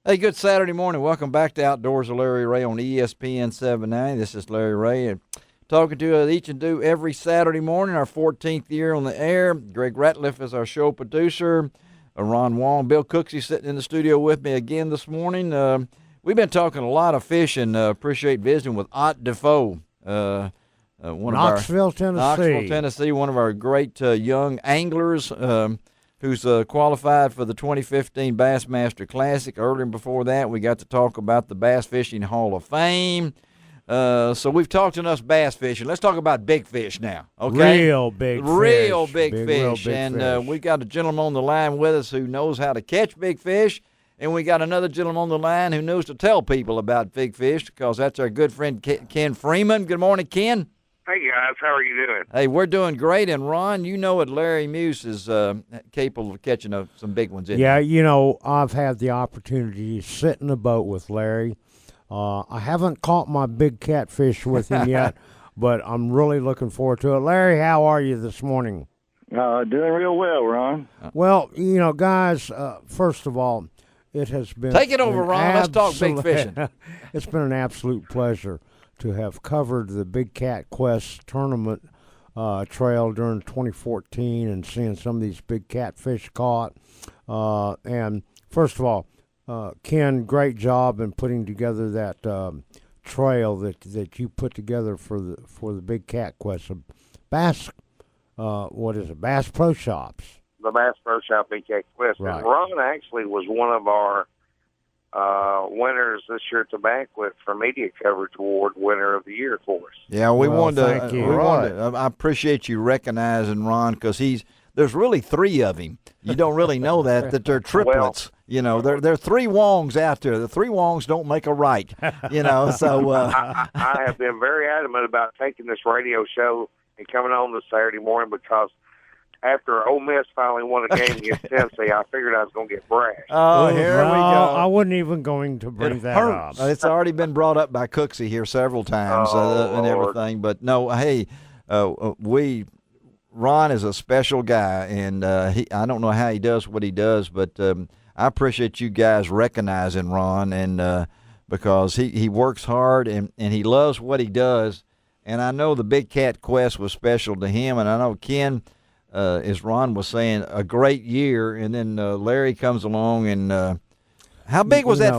Hey, good Saturday morning. Welcome back to Outdoors with Larry Ray on ESPN 790. This is Larry Ray. And talking to you each and do every Saturday morning, our 14th year on the air. Greg Ratliff is our show producer. Ron Wong, Bill Cooksey sitting in the studio with me again this morning. We've been talking a lot of fishing. Appreciate visiting with Ott Defoe. Knoxville, Tennessee, one of our great young anglers who's qualified for the 2015 Bassmaster Classic. Earlier before that, we got to talk about the Bass Fishing Hall of Fame. So we've talked enough bass fishing. Let's talk about big fish now, okay? Real big fish. And we've got a gentleman on the line with us who knows how to catch big fish. And we got another gentleman on the line who knows to tell people about big fish, because that's our good friend Ken Freeman. Good morning, Ken. Hey, guys. How are you doing? Hey, we're doing great. And, Ron, you know that Larry Muse is capable of catching some big ones, isn't he? Yeah, I've had the opportunity to sit in a boat with Larry. I haven't caught my big catfish with him yet, but I'm really looking forward to it. Larry, how are you this morning? Doing real well, Ron. Well, guys, first of all, it has been... Take it over, Ron. Let's talk big fishing. It's been an absolute pleasure to have covered the Big Cat Quest tournament trail during 2014 and seeing some of these big catfish caught. And first of all, Ken, great job in putting together that trail that you put together for the Big Cat Quest. Bass, Bass Pro Shops. The Bass Pro Shop Big Cat Quest. Right. And Ron actually was one of our winners this year at the banquet for Media Coverage Award, winner of the year for us. Yeah, we wanted to. Thank you. I appreciate you recognizing Ron, because there's really three of him. You don't really know that they're triplets. Well, there are three Wongs out there. The three Wongs don't make a right. So I have been very adamant about taking this radio show and coming on this Saturday morning, because after Ole Miss finally won a game against Tennessee, I figured I was going to get brashed. Oh, here we go. I wasn't even going to bring that up. It's already been brought up by Cooksey here several times and everything. But no, hey, Ron is a special guy, and I don't know how he does what he does, but I appreciate you guys recognizing Ron, and because he works hard and he loves what he does. And I know the Big Cat Quest was special to him, and I know Ken, as Ron was saying, a great year. And then Larry comes along, and how big was that?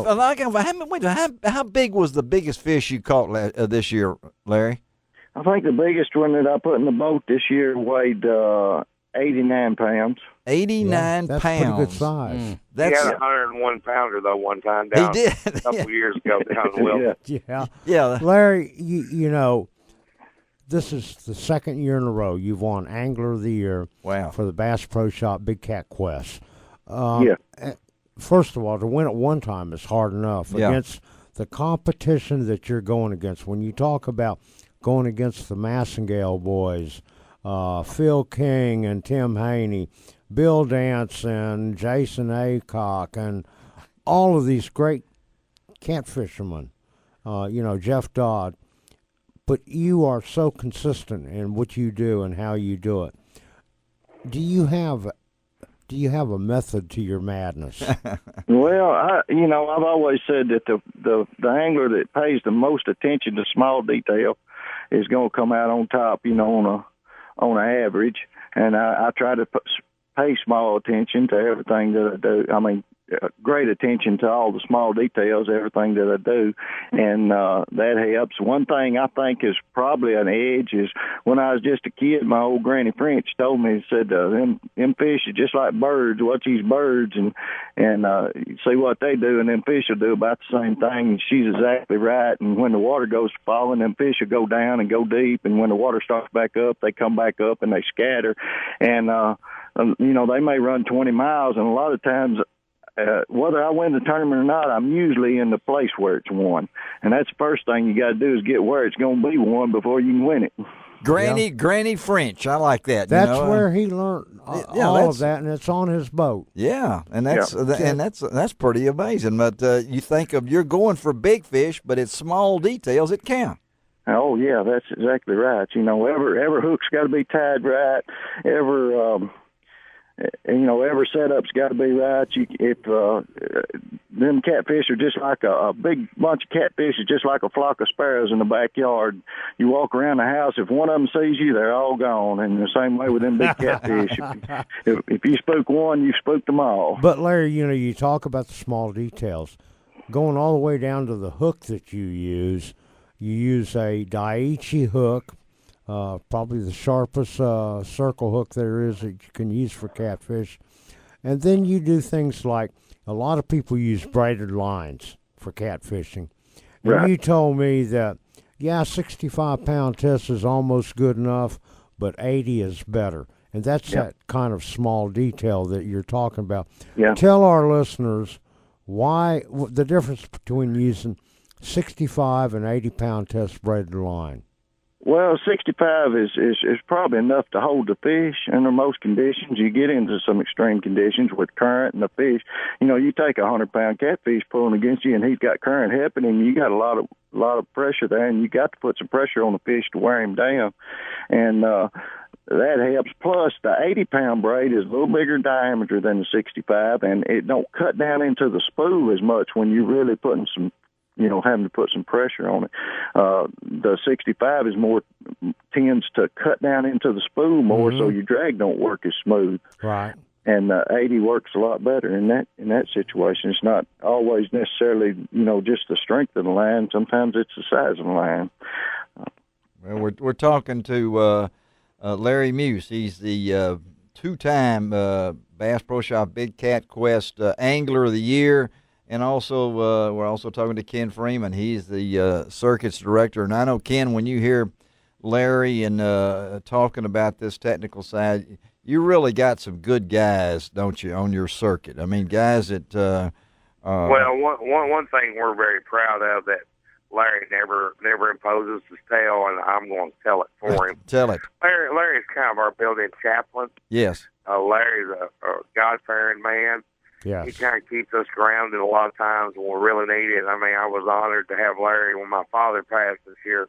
How big was the biggest fish you caught this year, Larry? I think the biggest one that I put in the boat this year weighed 89 pounds. 89 that's pounds. That's pretty good size. He had a 101-pounder, though, one time down. He did. A couple years ago down the Wilton. Yeah. Larry, you know, this is the second year in a row you've won Angler of the Year for the Bass Pro Shop Big Cat Quest. First of all, to win it one time is hard enough. Against the competition that you're going against, when you talk about going against the Massengale boys, Phil King and Tim Haney, Bill Dance and Jason Aycock, and all of these great catfishermen, Jeff Dodd. But you are so consistent in what you do and how you do it. Do you have a method to your madness? Well, I've always said that the angler that pays the most attention to small detail is going to come out on top, on an average. And I try to pay small attention to everything that I do. I mean, great attention to all the small details, everything that I do, and that helps. One thing I think is probably an edge is when I was just a kid, my old Granny French told me, said, them fish are just like birds. Watch these birds and see what they do, and them fish will do about the same thing. And she's exactly right. And when the water goes falling, them fish will go down and go deep, and when the water starts back up, they come back up and they scatter. And, they may run 20 miles, and a lot of times whether I win the tournament or not, I'm usually in the place where it's won. And that's the first thing you got to do is get where it's going to be won before you can win it. Granny French, I like that. That's where he learned all of that, and it's on his boat. Yeah, and that's pretty amazing. But you think of you're going for big fish, but it's small details that count. Oh yeah, that's exactly right. Every hook's got to be tied right. every setup's got to be right. Them catfish are just like a big bunch of catfish is just like a flock of sparrows in the backyard. You walk around the house, if one of them sees you, they're all gone. And the same way with them big catfish. If you spook one, you spooked them all. But Larry, you talk about the small details. Going all the way down to the hook that you use a Daiichi hook, probably the sharpest circle hook there is that you can use for catfish. And then you do things like a lot of people use braided lines for catfishing. And right. You told me that, 65-pound test is almost good enough, but 80 is better. And that's that kind of small detail that you're talking about. Yeah. Tell our listeners why the difference between using 65 and 80-pound test braided line. Well, 65 is probably enough to hold the fish under most conditions. You get into some extreme conditions with current and the fish. You take a 100-pound catfish pulling against you, and he's got current helping him. You got a lot of pressure there, and you got to put some pressure on the fish to wear him down, and that helps. Plus, the 80-pound braid is a little bigger diameter than the 65, and it don't cut down into the spool as much when you're really putting some. Having to put some pressure on it. The 65 tends to cut down into the spool more, so your drag don't work as smooth. Right. And 80 works a lot better in that situation. It's not always necessarily, just the strength of the line. Sometimes it's the size of the line. Well, we're talking to Larry Muse. He's the two-time Bass Pro Shop Big Cat Quest Angler of the Year. And also, we're also talking to Ken Freeman. He's the circuits director. And I know, Ken, when you hear Larry and talking about this technical side, you really got some good guys, don't you, on your circuit? I mean, guys that. Well, one thing we're very proud of that Larry never imposes his tail, and I'm going to tell it for him. Tell it. Larry's kind of our building chaplain. Yes. Larry's a God-fearing man. Yes. He kind of keeps us grounded a lot of times when we really need it. I mean, I was honored to have Larry when my father passed this year.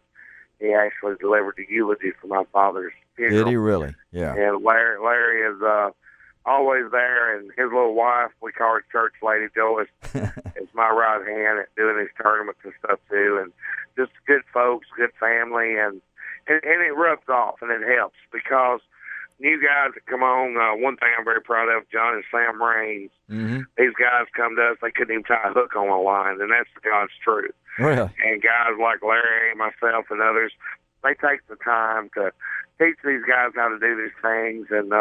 He actually delivered the eulogy for my father's funeral. Did he really? Yeah. And Larry is always there, and his little wife, we call her Church Lady Joyce, is my right hand at doing these tournaments and stuff too. And just good folks, good family, and it rubs off and it helps because new guys that come on, one thing I'm very proud of, John and Sam Raines, these guys come to us, they couldn't even tie a hook on a line, and that's God's truth. Really? And guys like Larry, myself, and others, they take the time to teach these guys how to do these things. And,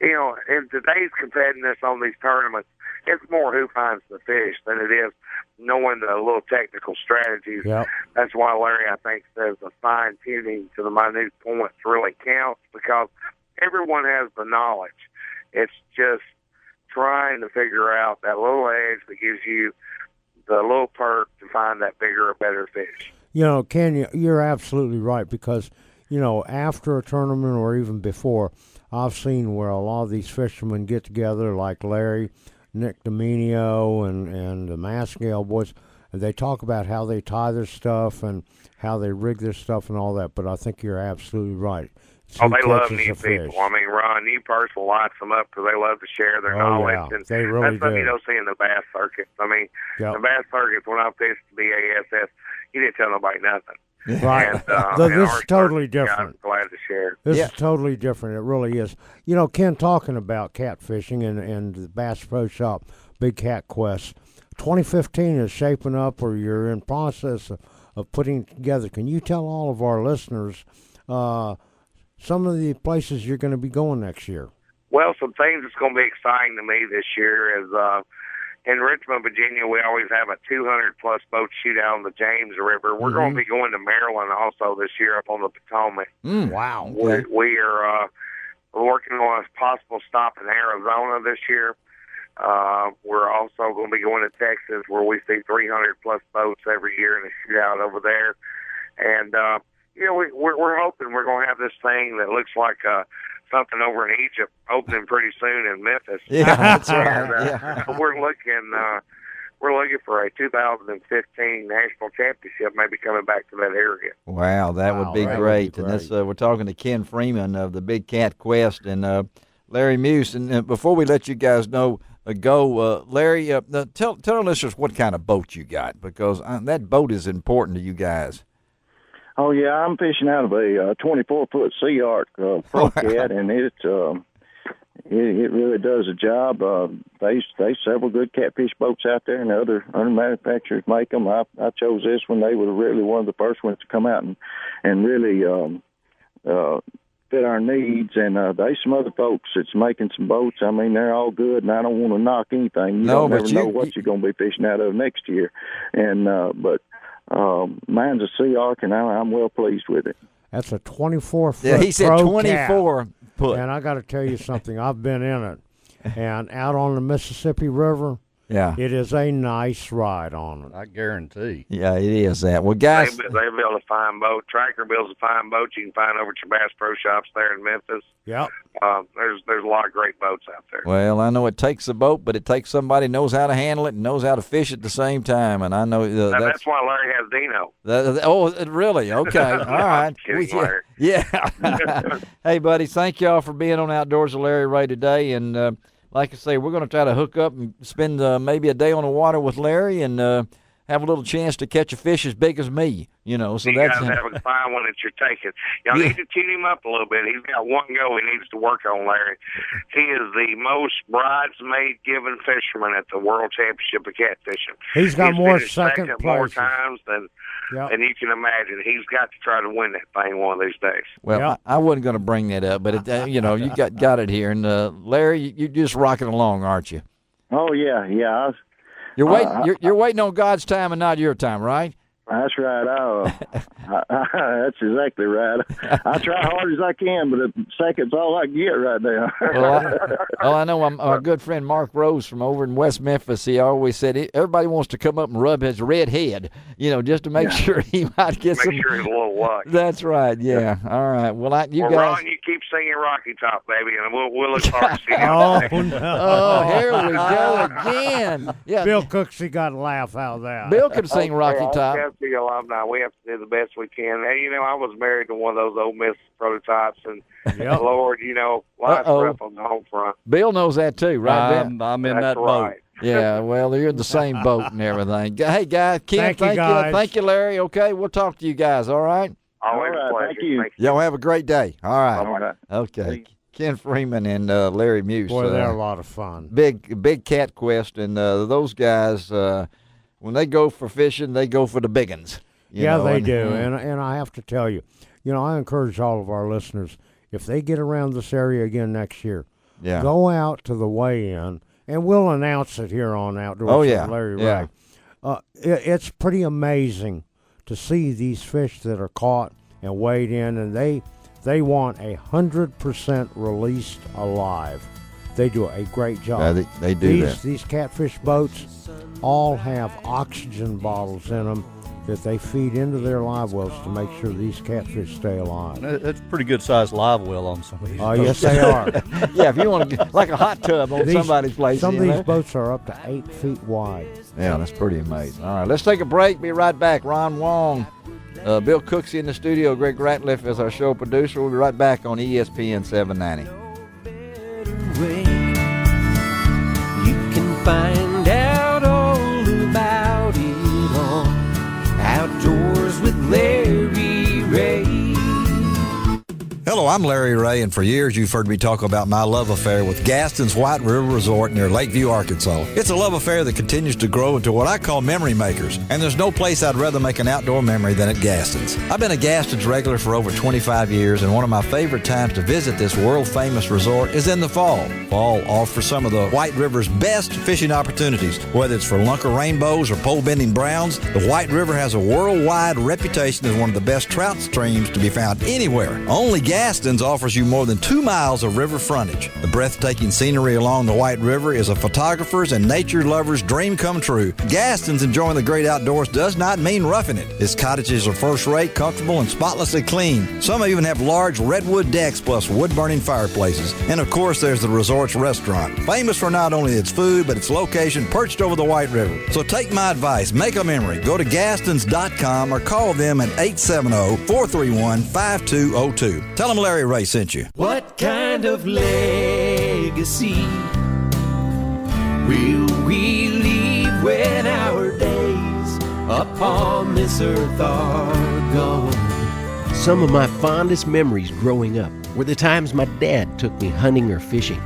in today's competitiveness on these tournaments, it's more who finds the fish than it is knowing the little technical strategies. Yep. That's why Larry, I think, says the fine-tuning to the minute points really counts because everyone has the knowledge. It's just trying to figure out that little edge that gives you the little perk to find that bigger or better fish. Ken, you're absolutely right because, after a tournament or even before, I've seen where a lot of these fishermen get together like Larry, Nick Dominio, and the Maskell boys, and they talk about how they tie their stuff and how they rig their stuff and all that, but I think you're absolutely right. They love new people. I mean, Ron, new person lights them up because they love to share their knowledge. Yeah, and they really that's something you don't see in the bass circuit. I mean, the bass circuit, when I fished the BASS, you didn't tell nobody nothing. Right. And, this is totally different. I'm glad to share. This is totally different. It really is. Ken, talking about catfishing and the Bass Pro Shop Big Cat Quest, 2015 is shaping up, or you're in process of putting together. Can you tell all of our listeners some of the places you're going to be going next year? Well, some things that's going to be exciting to me this year is in Richmond, Virginia, we always have a 200-plus boat shootout on the James River. We're going to be going to Maryland also this year up on the Potomac. Wow. We are working on a possible stop in Arizona this year. We're also going to be going to Texas where we see 300-plus boats every year in a shootout over there. And, we're hoping we're going to have this thing that looks like something over in Egypt opening pretty soon in Memphis. Yeah, that's right. We're looking for a 2015 national championship, maybe coming back to that area. Wow, that would be great. And that's we're talking to Ken Freeman of the Big Cat Quest. And Larry Muse. And before we let you guys go, Larry, tell our listeners what kind of boat you got, because that boat is important to you guys. Oh, yeah, I'm fishing out of a 24-foot Sea Arc Pro Cat, and it really does a job. There's several good catfish boats out there, and other manufacturers make them. I chose this one. They were really one of the first ones to come out and really fit our needs. And there's some other folks that's making some boats. I mean, they're all good, and I don't want to knock anything. You don't never know what you're going to be fishing out of next year. And but mine's a Sea Arc, and I'm well pleased with it. That's a 24-foot. Yeah, he said 24 foot. And I got to tell you something. I've been in it, and out on the Mississippi River. Yeah, it is a nice ride on it. I guarantee. Yeah, it is that. Well, guys, they build a fine boat. Tracker builds a fine boat. You can find over at your Bass Pro Shops there in Memphis. Yep. There's a lot of great boats out there. Well, I know it takes a boat, but it takes somebody who knows how to handle it and knows how to fish at the same time. And I know that's why Larry has Dino. Really? Okay. All right. Larry. Yeah. Hey, buddy, thank y'all for being on Outdoors with Larry Ray today. And like I say, we're going to try to hook up and spend maybe a day on the water with Larry and have a little chance to catch a fish as big as me. So you that's guys have a fine one that you're taking. Y'all need to tune him up a little bit. He's got one goal he needs to work on, Larry. He is the most bridesmaid-given fisherman at the World Championship of Catfishing. He's got more second places. More times than you can imagine. He's got to try to win that thing one of these days. Well, I wasn't going to bring that up, but you got it here. And Larry, you're just rocking along, aren't you? Oh yeah. You're waiting on God's time and not your time, right? That's right. That's exactly right. I try hard as I can, but a second's all I can get right now. Well, I know our good friend Mark Rose from over in West Memphis, he always said everybody wants to come up and rub his red head, just to make sure he might get some. Make sure he's a little luck. That's right, yeah. All right. Well, guys. Ron, you keep singing Rocky Top, baby, and we'll look forward to seeing you. Oh, here we go again. Yeah. Bill Cooksey got a laugh out of that. Bill could sing Rocky Top. The alumni, we have to do the best we can. Hey, I was married to one of those Ole Miss prototypes, and Lord, life's rough on the home front. Bill knows that too, right? I'm in that boat. Yeah, well, you're in the same boat and everything. Hey, guys, Ken, thank you. Thank you, Larry. Okay, we'll talk to you guys, all right? All right, thank you. Y'all have a great day. All right. All right. Okay. Ken Freeman and Larry Muse. Boy, they're a lot of fun. Big cat quest, and those guys, when they go for fishing, they go for the big uns. They do. And I have to tell you, I encourage all of our listeners, if they get around this area again next year, go out to the weigh-in, and we'll announce it here on Outdoors with Larry Ray. It's pretty amazing to see these fish that are caught and weighed in, and they want 100% released alive. They do a great job. Yeah, they do that. These catfish boats all have oxygen bottles in them that they feed into their live wells to make sure these catfish stay alive. That's a pretty good-sized live well on some of these boats. Yes, they are. Yeah, if you want to, like a hot tub on somebody's place. Some of these boats are up to 8 feet wide. Yeah, that's pretty amazing. All right, let's take a break. Be right back. Ron Wong, Bill Cooksey in the studio, Greg Ratliff is our show producer. We'll be right back on ESPN 790. You can find out all about it on Outdoors with Larry Ray. Hello, I'm Larry Ray, and for years you've heard me talk about my love affair with Gaston's White River Resort near Lakeview, Arkansas. It's a love affair that continues to grow into what I call memory makers, and there's no place I'd rather make an outdoor memory than at Gaston's. I've been a Gaston's regular for over 25 years, and one of my favorite times to visit this world-famous resort is in the fall. Fall offers some of the White River's best fishing opportunities. Whether it's for lunker rainbows or pole-bending browns, the White River has a worldwide reputation as one of the best trout streams to be found anywhere. Only Gaston's offers you more than 2 miles of river frontage. The breathtaking scenery along the White River is a photographer's and nature lover's dream come true. Gaston's enjoying the great outdoors does not mean roughing it. Its cottages are first-rate, comfortable, and spotlessly clean. Some even have large redwood decks plus wood-burning fireplaces. And of course, there's the resort's restaurant, famous for not only its food, but its location perched over the White River. So take my advice, make a memory. Go to Gastons.com or call them at 870-431-5202. Tell them Larry Larry Ray sent you. What kind of legacy will we leave when our days upon this earth are gone? Some of my fondest memories growing up were the times my dad took me hunting or fishing.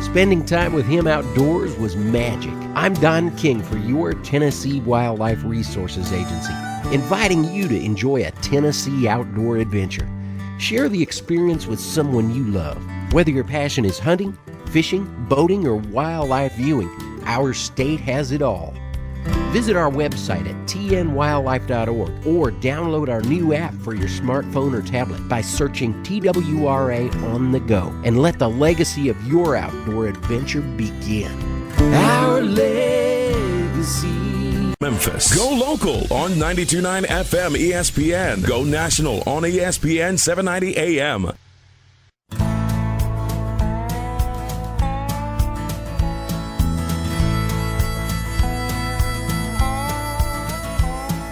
Spending time with him outdoors was magic. I'm Don King for your Tennessee Wildlife Resources Agency, inviting you to enjoy a Tennessee outdoor adventure. Share the experience with someone you love. Whether your passion is hunting, fishing, boating, or wildlife viewing, our state has it all. Visit our website at tnwildlife.org or download our new app for your smartphone or tablet by searching TWRA on the go, and let the legacy of your outdoor adventure begin. Our legacy. Memphis. Go local on 92.9 FM ESPN. Go national on ESPN 790 AM.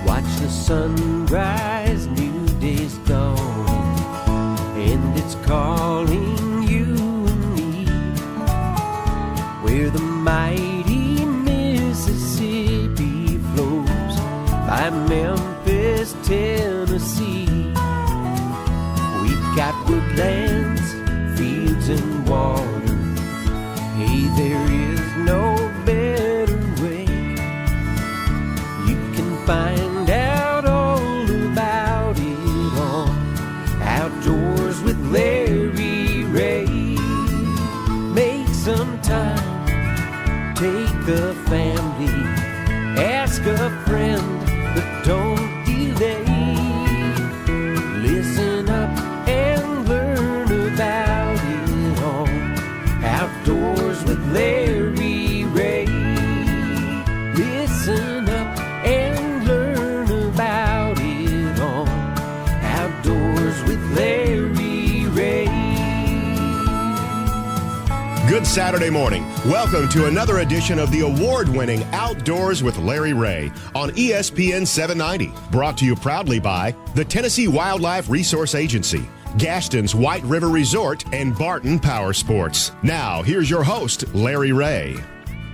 Watch the sunrise, new day's dawning, and it's calling you and me. Where the mighty Mississippi flows by Memphis, Tennessee. We've got woodlands, fields, and water. Hey, there is no better way. You can find out all about it on Outdoors with Larry Ray. Make some time, take the family, ask a friend, but don't delay. Listen up and learn about it all Outdoors with Larry Ray. Listen up and learn about it all Outdoors with Larry Ray. Good Saturday morning. Welcome to another edition of the award-winning Outdoors with Larry Ray on ESPN 790. Brought to you proudly by the Tennessee Wildlife Resource Agency, Gaston's White River Resort, and Barton Power Sports. Now, here's your host, Larry Ray.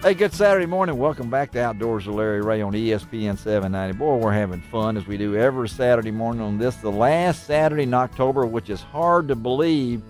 Hey, good Saturday morning. Welcome back to Outdoors with Larry Ray on ESPN 790. Boy, we're having fun as we do every Saturday morning on this, the last Saturday in October, which is hard to believe.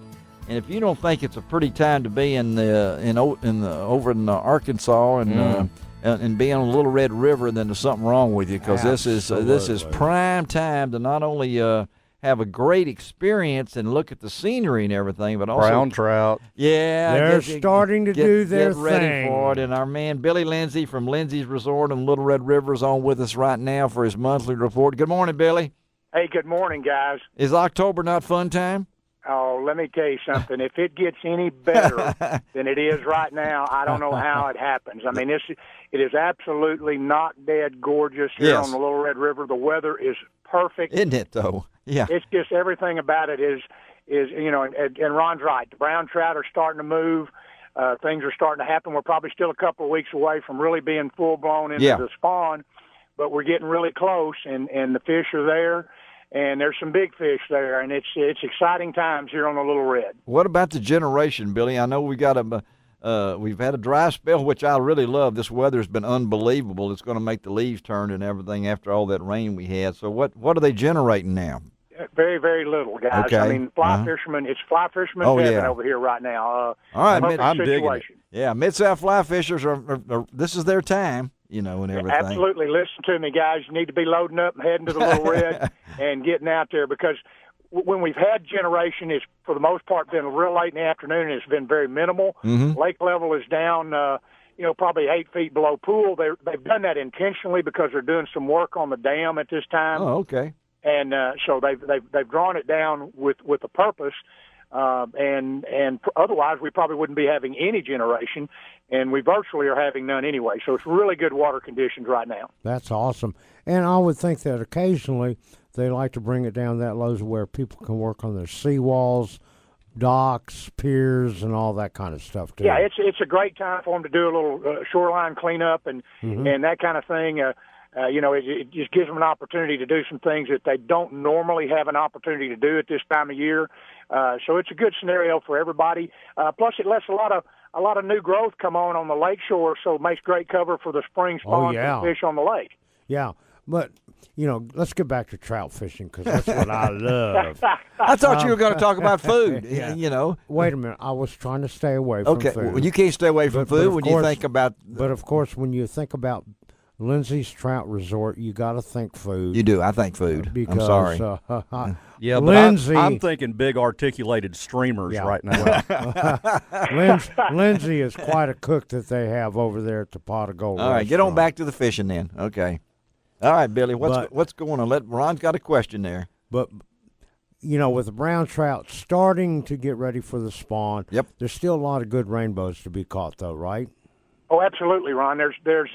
And if you don't think it's a pretty time to be over in Arkansas and be on the Little Red River, then there's something wrong with you, because this is prime time to not only have a great experience and look at the scenery and everything, but also brown trout. Yeah, they're starting to do their thing. Get ready thing for it. And our man Billy Lindsay from Lindsay's Resort on Little Red River is on with us right now for his monthly report. Good morning, Billy. Hey, good morning, guys. Is October not fun time? Oh, let me tell you something. If it gets any better than it is right now, I don't know how it happens. I mean, it is absolutely not dead gorgeous here on the Little Red River. The weather is perfect. Isn't it, though? Yeah. It's just everything about it is and Ron's right. The brown trout are starting to move. Things are starting to happen. We're probably still a couple of weeks away from really being full-blown into the spawn, but we're getting really close, and the fish are there. And there's some big fish there, and it's exciting times here on the Little Red. What about the generation, Billy? I know we've had a dry spell, which I really love. This weather's been unbelievable. It's going to make the leaves turn and everything after all that rain we had. So what are they generating now? Very, very little, guys. Okay. I mean, fishermen. It's fly fishermen's heaven over here right now. All right, I'm digging it. Yeah, Mid-South fly fishers are this is their time. And everything. Absolutely. Listen to me, guys. You need to be loading up and heading to the Little Red and getting out there, because when we've had generation, it's for the most part been real late in the afternoon, and it's been very minimal. Mm-hmm. Lake level is down, probably 8 feet below pool. They've done that intentionally because they're doing some work on the dam at this time. Oh, okay. And so they've drawn it down with a purpose. And otherwise we probably wouldn't be having any generation, and we virtually are having none anyway. So it's really good water conditions right now. That's awesome. And I would think that occasionally they like to bring it down that low to where people can work on their seawalls, docks, piers, and all that kind of stuff too. Yeah, it's a great time for them to do a little shoreline cleanup and that kind of thing. It just gives them an opportunity to do some things that they don't normally have an opportunity to do at this time of year. So it's a good scenario for everybody. Plus, it lets a lot of new growth come on the lake shore, so it makes great cover for the spring spawn for fish on the lake. Yeah, but let's get back to trout fishing because that's what I love. I thought you were going to talk about food. Wait a minute, I was trying to stay away from food. Okay, well, you can't stay away from food when you think about. But of course, when you think about Lindsay's Trout Resort, you got to think food. You do. I think food. Because, I'm sorry. Yeah, but Lindsay, I'm thinking big articulated streamers right now. Lindsay is quite a cook that they have over there at the Pot of Gold. All right, get on back to the fishing then. Okay. All right, Billy, what's going on? Ron's got a question there. But with the brown trout starting to get ready for the spawn, there's still a lot of good rainbows to be caught, though, right? Oh, absolutely, Ron. There's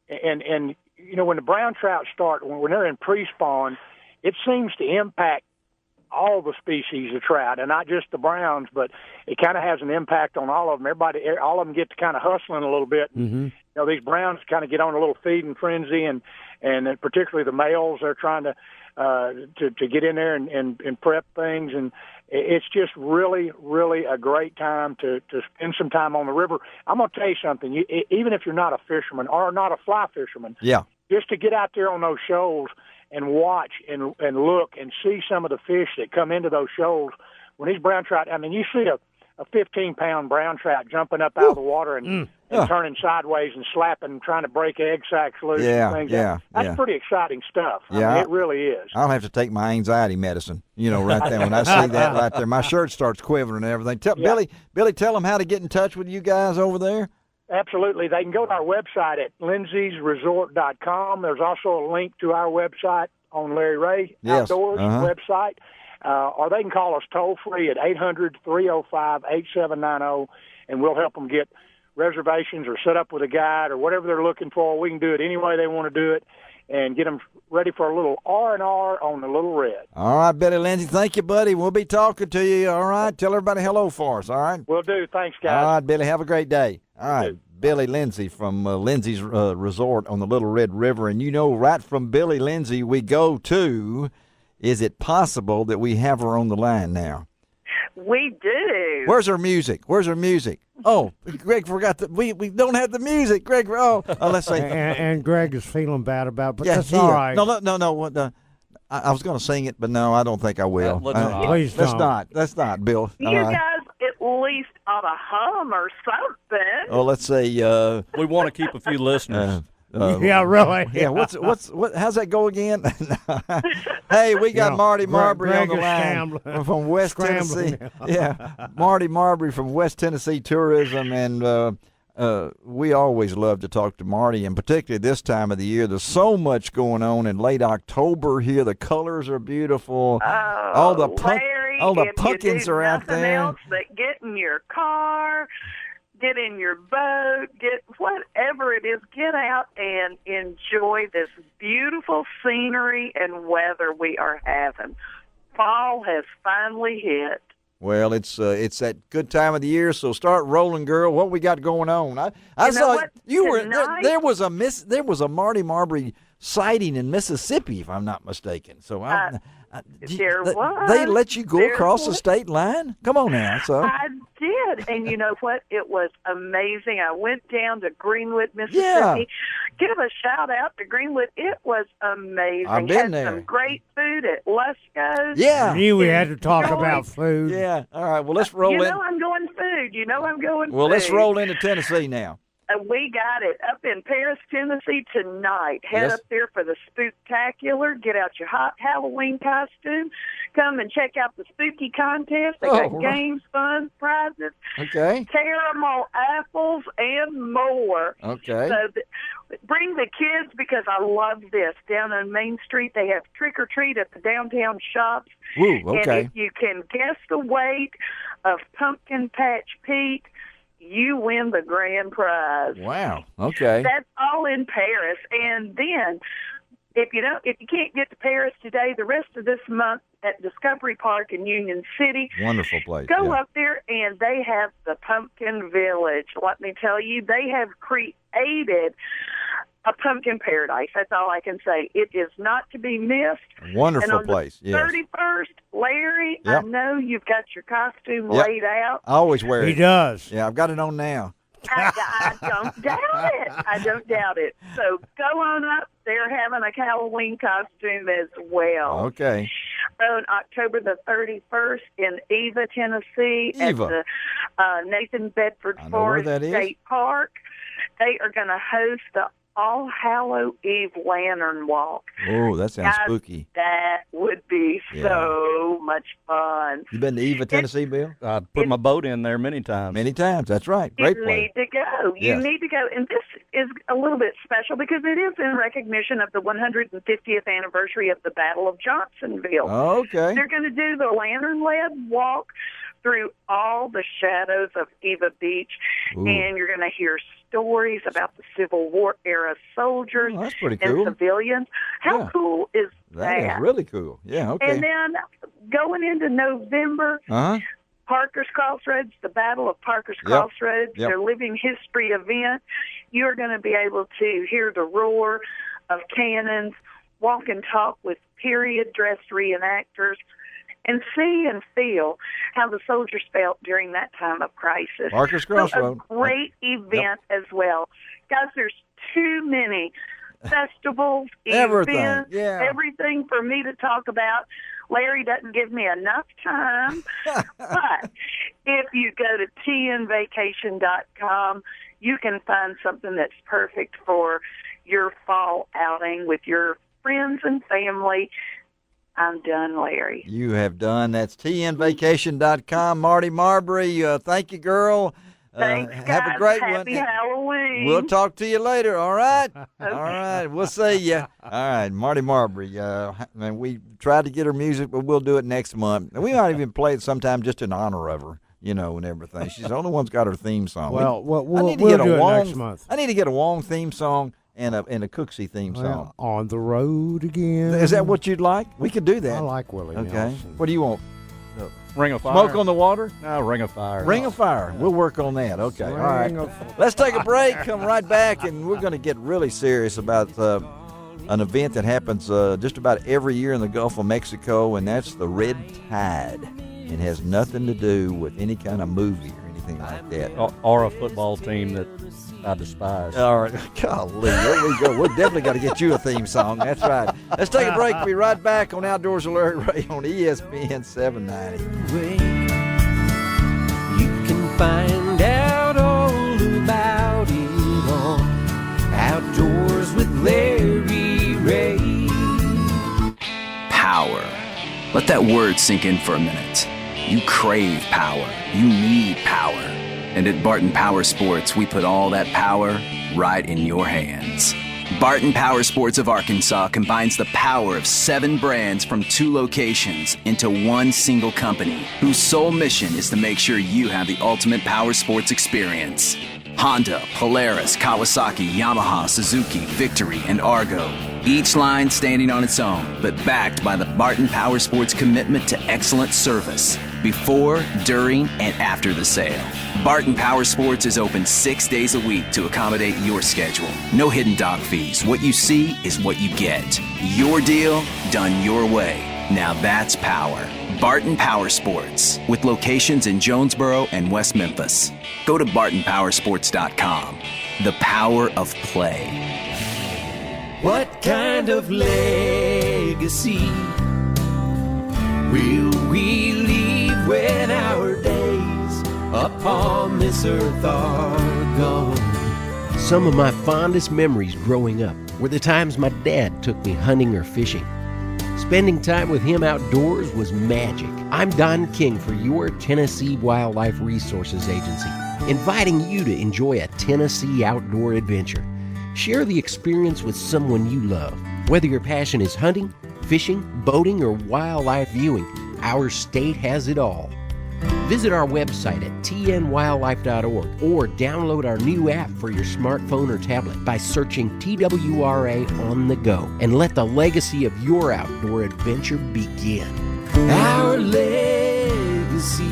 and when the brown trout start, when they're in pre-spawn, it seems to impact all the species of trout, and not just the browns, but it kind of has an impact on all of them. All of them get to kind of hustling a little bit. Mm-hmm. These browns kind of get on a little feeding frenzy, and particularly the males, they're trying to get in there and prep things, and it's just really, really a great time to spend some time on the river. I'm going to tell you something. Even if you're not a fisherman or not a fly fisherman, just to get out there on those shoals and watch and look and see some of the fish that come into those shoals. When these brown trout, you see a 15-pound brown trout jumping up out of the water and turning sideways and slapping, trying to break egg sacs loose and things. That's pretty exciting stuff. It really is. I'll have to take my anxiety medicine, right there. When I see that right there, my shirt starts quivering and everything. Billy, tell them how to get in touch with you guys over there. Absolutely. They can go to our website at lindsaysresort.com. There's also a link to our website on Larry Ray Outdoors website. Or they can call us toll-free at 800-305-8790, and we'll help them get reservations or set up with a guide or whatever they're looking for. We can do it any way they want to do it and get them ready for a little R&R on the Little Red. All right, Billy Lindsay, thank you, buddy. We'll be talking to you, all right? Tell everybody hello for us, all right? Will do. Thanks, guys. All right, Billy, have a great day. All right, Billy Lindsay from Lindsay's Resort on the Little Red River. And right from Billy Lindsay, we go to, is it possible that we have her on the line now? We do. Where's her music? Oh, Greg forgot that we don't have the music. Greg, let's say. And Greg is feeling bad about it, but that's all right. No. I was going to sing it, but no, I don't think I will. Please don't. Let's not, Bill. You guys at least ought to hum or something. Oh, let's say we want to keep a few listeners. Yeah, really. Yeah. What? How's that go again? Hey, we got Marty Marbury on the line from West Tennessee. Yeah, Marty Marbury from West Tennessee Tourism, and we always love to talk to Marty, and particularly this time of the year. There's so much going on in late October here. The colors are beautiful. All the pumpkins are out there. Else but get in your car. Get in your boat, get whatever it is, get out and enjoy this beautiful scenery and weather we are having. Fall has finally hit. Well, it's that good time of the year, so start rolling, girl. What we got going on? I saw you were there was a Marty Marbury sighting in Mississippi, if I'm not mistaken. So they let you go across the state line? Come on now. So I did, and you know what? It was amazing. I went down to Greenwood, Mississippi. Yeah. Give a shout out to Greenwood. It was amazing. I've been there. Some great food at Lusco's. Yeah. I knew we had to talk about food. Yeah. All right. Well, let's roll in. I'm going food. Well, let's roll into Tennessee now. We got it up in Paris, Tennessee tonight. Head up there for the Spooktacular. Get out your hot Halloween costume. Come and check out the spooky contest. They got games, fun, prizes, caramel apples, and more. Okay. So bring the kids because I love this. Down on Main Street, they have trick-or-treat at the downtown shops. Ooh, okay. And if you can guess the weight of Pumpkin Patch Pete, you win the grand prize. Wow. Okay. That's all in Paris. And then if you can't get to Paris today, the rest of this month at Discovery Park in Union City. Wonderful place. Go up there and they have the Pumpkin Village. Let me tell you, they have created a pumpkin paradise. That's all I can say. It is not to be missed. Wonderful and on place. The yes. 31st, Larry, Yep. I know you've got your costume Yep. laid out. I always wear it. He does. Yeah, I've got it on now. I don't doubt it. I don't doubt it. So go on up. They're having a Halloween costume as well. Okay. On October the 31st in Eva, Tennessee, Eva. at the Nathan Bedford I know where Forest that is. State Park, they are going to host the All Hallow Eve Lantern Walk. Oh, that sounds Guys, spooky. That would be so much fun. You been to Eva, Tennessee, Bill? I put my boat in there many times. Many times. That's right. Great You place. need to go. You Yes. need to go. And this is a little bit special because it is in recognition of the 150th anniversary of the Battle of Johnsonville. Okay. They're going to do the lantern-led walk through all the shadows of Eva Beach, Ooh. and you're going to hear stories about the Civil War era soldiers Oh, that's pretty and cool. civilians. How Yeah. cool is That that? is really cool. Yeah, okay. And then going into November, Uh-huh. Parker's Crossroads, the Battle of Parker's Yep. Crossroads, Yep. their living history event. You're going to be able to hear the roar of cannons, walk and talk with period dressed reenactors, and see and feel how the soldiers felt during that time of crisis. Parker's So Crossroads. a great event as well. Guys, there's too many festivals, Everything, events, yeah. everything for me to talk about. Larry doesn't give me enough time. But if you go to tnvacation.com, you can find something that's perfect for your fall outing with your friends and family. I'm done, Larry. You have done. That's tnvacation.com. Marty Marbury, thank you, girl. Thanks, Have a guys. great Happy one. Halloween. We'll talk to you later, all right? All right, we'll see you. All right, Marty Marbury. Man, we tried to get her music, but we'll do it next month. And we might even play it sometime just in honor of her, you know, and everything. She's the only one's got her theme song. Well, I need to we'll get do a it Wong, next month. I need to get a Wong theme song and a Cooksey theme song. Well, on the road again. Is that what you'd like? We could do that. I like Willie Okay. Nelson. What do you want? Ring of Fire. Smoke on the Water? No, Ring of Fire. Ring of Fire. We'll work on that. Okay. All right. Ring of- Let's take a break. Come right back, and we're going to get really serious about an event that happens just about every year in the Gulf of Mexico, and that's the Red Tide. It has nothing to do with any kind of movie or anything like that. Or a football team that I despise. All right. Golly, there we go. We're definitely got to get you a theme song. That's right. Let's take a break. We'll be right back on Outdoors with Larry Ray on ESPN 790. You can find out all about it on Outdoors with Larry Ray. Power. Let that word sink in for a minute. You crave power. You need power. And at Barton Power Sports, we put all that power right in your hands. Barton Power Sports of Arkansas combines the power of 7 brands from 2 locations into one single company, whose sole mission is to make sure you have the ultimate power sports experience. Honda, Polaris, Kawasaki, Yamaha, Suzuki, Victory, and Argo. Each line standing on its own, but backed by the Barton Power Sports commitment to excellent service before, during, and after the sale. Barton Power Sports is open 6 days a week to accommodate your schedule. No hidden dock fees. What you see is what you get. Your deal, done your way. Now that's power. Barton Power Sports, with locations in Jonesboro and West Memphis. Go to bartonpowersports.com. The power of play. What kind of legacy will we leave when our days upon this earth are gone? Some of my fondest memories growing up were the times my dad took me hunting or fishing. Spending time with him outdoors was magic. I'm Don King for your Tennessee Wildlife Resources Agency, inviting you to enjoy a Tennessee outdoor adventure. Share the experience with someone you love. Whether your passion is hunting, fishing, boating, or wildlife viewing, our state has it all. Visit our website at tnwildlife.org or download our new app for your smartphone or tablet by searching TWRA on the go, and let the legacy of your outdoor adventure begin. Our legacy.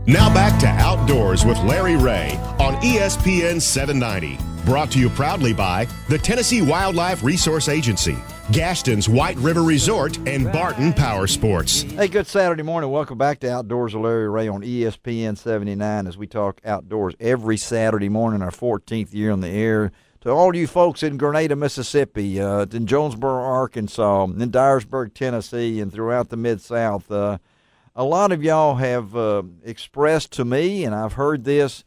Now back to Outdoors Outdoors with Larry Ray on ESPN 790. Brought to you proudly by the Tennessee Wildlife Resource Agency, Gaston's White River Resort, and Barton Power Sports. Hey, good Saturday morning. Welcome back to Outdoors with Larry Ray on ESPN 79 as we talk outdoors every Saturday morning, our 14th year on the air. To all you folks in Grenada, Mississippi, in Jonesboro, Arkansas, in Dyersburg, Tennessee, and throughout the Mid-South, a lot of y'all have expressed to me, and I've heard this,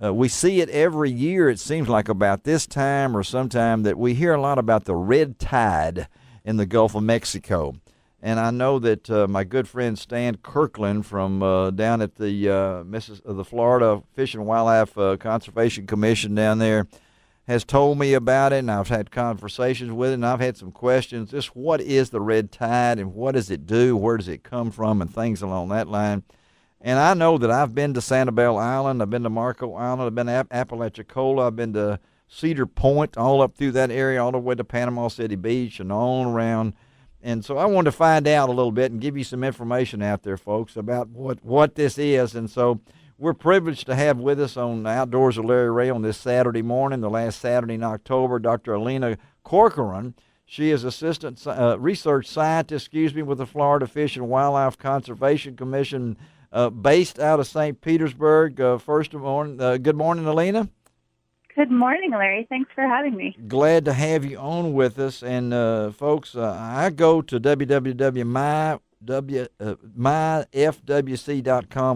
we see it every year, it seems like about this time or sometime, that we hear a lot about the red tide in the Gulf of Mexico. And I know that my good friend Stan Kirkland from down at the Florida Fish and Wildlife Conservation Commission down there has told me about it, and I've had conversations with it, and I've had some questions. Just what is the red tide, and what does it do? Where does it come from, and things along that line. And I know that I've been to Sanibel Island, I've been to Marco Island, I've been to Apalachicola, I've been to Cedar Point, all up through that area, all the way to Panama City Beach and on around. And so I wanted to find out a little bit and give you some information out there, folks, about what this is. And so we're privileged to have with us on Outdoors with Larry Ray on this Saturday morning, the last Saturday in October, Dr. Alina Corcoran. She is assistant research scientist, with the Florida Fish and Wildlife Conservation Commission, based out of St. Petersburg. Good morning, Alina. Good morning, Larry. Thanks for having me. Glad to have you on with us. And, folks, I go to myfwc.com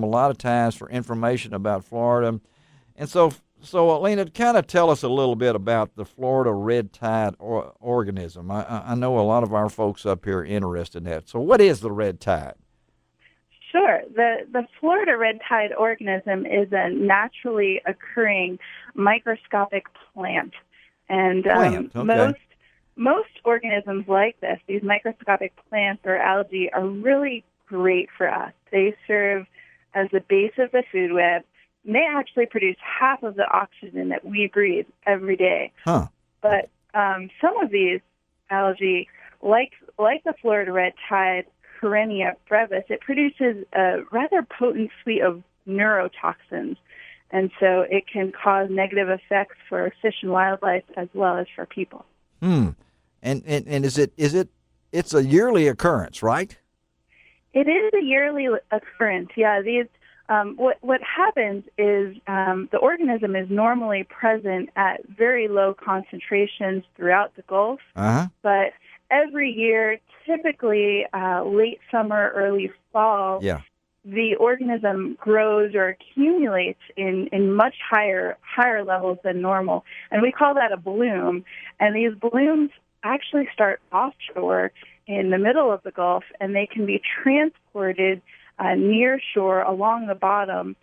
a lot of times for information about Florida. And so Alina, kind of tell us a little bit about the Florida red tide organism. I know a lot of our folks up here are interested in that. So what is the red tide? Sure. The Florida red tide organism is a naturally occurring microscopic plant. And okay. Most organisms like this, these microscopic plants or algae, are really great for us. They serve as the base of the food web, and they actually produce half of the oxygen that we breathe every day. Huh. But some of these algae, like the Florida red tide, Karenia brevis, it produces a rather potent suite of neurotoxins, and so it can cause negative effects for fish and wildlife as well as for people. And it's a yearly occurrence, right? It is a yearly occurrence. Yeah, these what happens is the organism is normally present at very low concentrations throughout the Gulf, but every year, typically late summer, early fall, the organism grows or accumulates in much higher levels than normal. And we call that a bloom. And these blooms actually start offshore in the middle of the Gulf, and they can be transported near shore along the bottom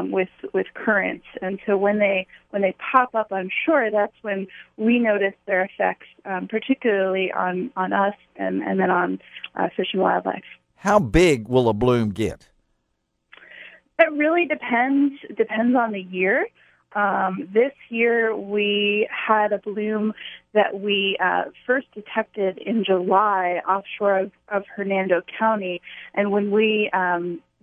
with currents. And so when they pop up on shore, that's when we notice their effects, particularly on us and then on fish and wildlife. How big will a bloom get? It really depends on the year. This year we had a bloom that we first detected in July offshore of Hernando County, and when we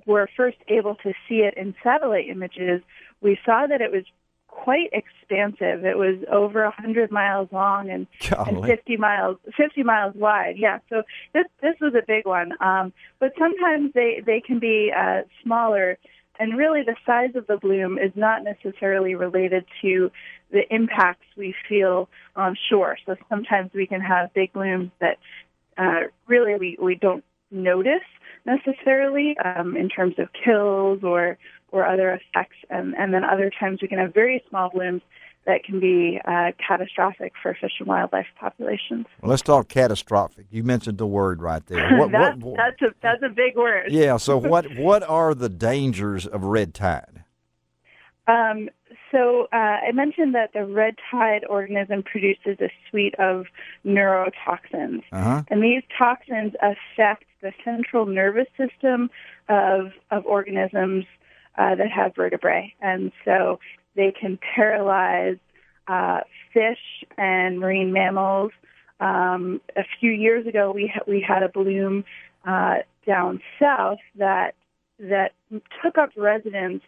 were first able to see it in satellite images, we saw that it was quite expansive. It was over 100 miles long and 50 miles wide. Yeah, so this was a big one. But sometimes they can be smaller, and really the size of the bloom is not necessarily related to the impacts we feel on shore. So sometimes we can have big blooms that really we don't notice necessarily in terms of kills or other effects, and then other times we can have very small blooms that can be catastrophic for fish and wildlife populations. Well, let's talk catastrophic. You mentioned the word right there. That's a big word. Yeah. So what are the dangers of red tide? So I mentioned that the red tide organism produces a suite of neurotoxins, and these toxins affect the central nervous system of organisms that have vertebrae, and so they can paralyze fish and marine mammals. A few years ago, we had a bloom down south that took up residence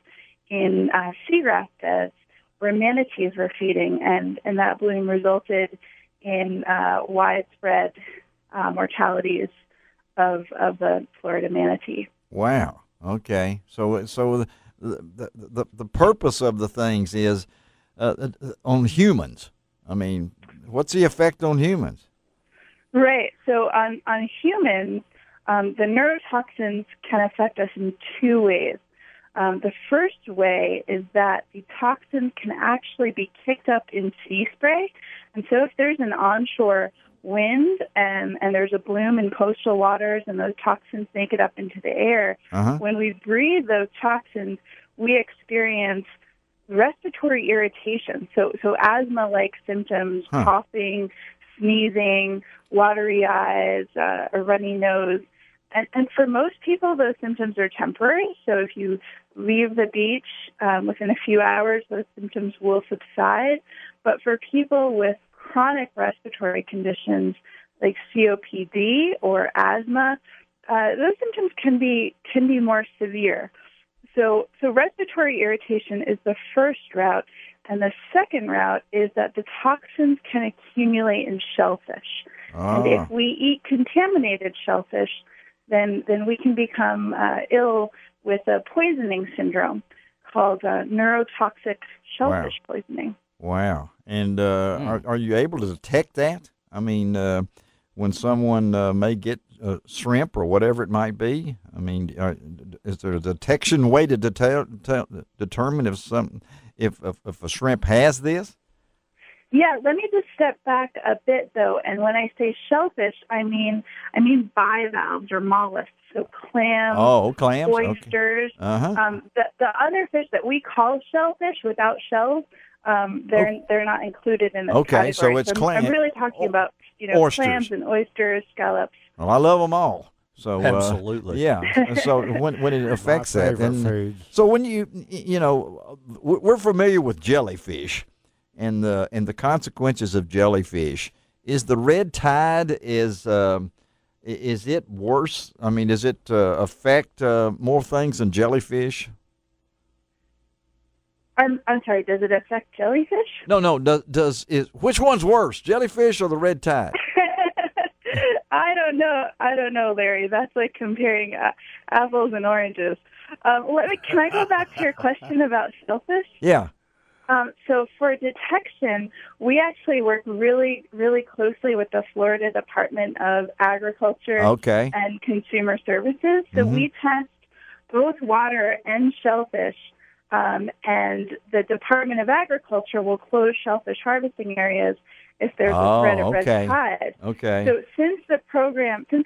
in seagrass beds where manatees were feeding, and that bloom resulted in widespread mortalities of the Florida manatee. Wow. Okay. So the purpose of the things is on humans. I mean, what's the effect on humans? Right. So on humans, the neurotoxins can affect us in two ways. The first way is that the toxins can actually be kicked up in sea spray. And so if there's an onshore wind and there's a bloom in coastal waters and those toxins make it up into the air, when we breathe those toxins, we experience respiratory irritation. So asthma-like symptoms, coughing, sneezing, watery eyes, a runny nose. And for most people, those symptoms are temporary. So if you leave the beach within a few hours, those symptoms will subside. But for people with chronic respiratory conditions like COPD or asthma, those symptoms can be more severe. So respiratory irritation is the first route, and the second route is that the toxins can accumulate in shellfish. And if we eat contaminated shellfish, then we can become ill with a poisoning syndrome called neurotoxic shellfish poisoning. Wow. And are you able to detect that? I mean, when someone may get shrimp or whatever it might be, I mean, is there a detection way to determine if a shrimp has this? Yeah, let me just step back a bit, though. And when I say shellfish, I mean bivalves or mollusks, so clams, clams, oysters. Okay. The other fish that we call shellfish without shells, they're not included in this category. So it's clams. I'm really talking about clams and oysters, scallops. Well, I love them all. So absolutely, yeah. So when it affects that, and so when we're familiar with jellyfish. And the consequences of jellyfish. Is the red tide is it worse? I mean, does it affect more things than jellyfish? I'm sorry. Does it affect jellyfish? No. Which one's worse, jellyfish or the red tide? I don't know, Larry. That's like comparing apples and oranges. Can I go back to your question about shellfish? Yeah. So for detection, we actually work really, really closely with the Florida Department of Agriculture and Consumer Services. So we test both water and shellfish, and the Department of Agriculture will close shellfish harvesting areas if there's a threat of red tide. Okay. So since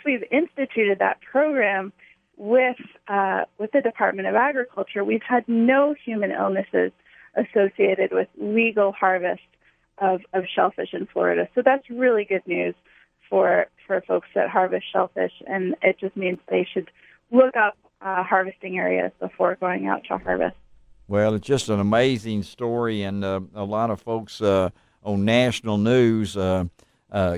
we've instituted that program with the Department of Agriculture, we've had no human illnesses associated with legal harvest of shellfish in Florida. So that's really good news for folks that harvest shellfish, and it just means they should look up harvesting areas before going out to harvest. Well, it's just an amazing story, and a lot of folks on national news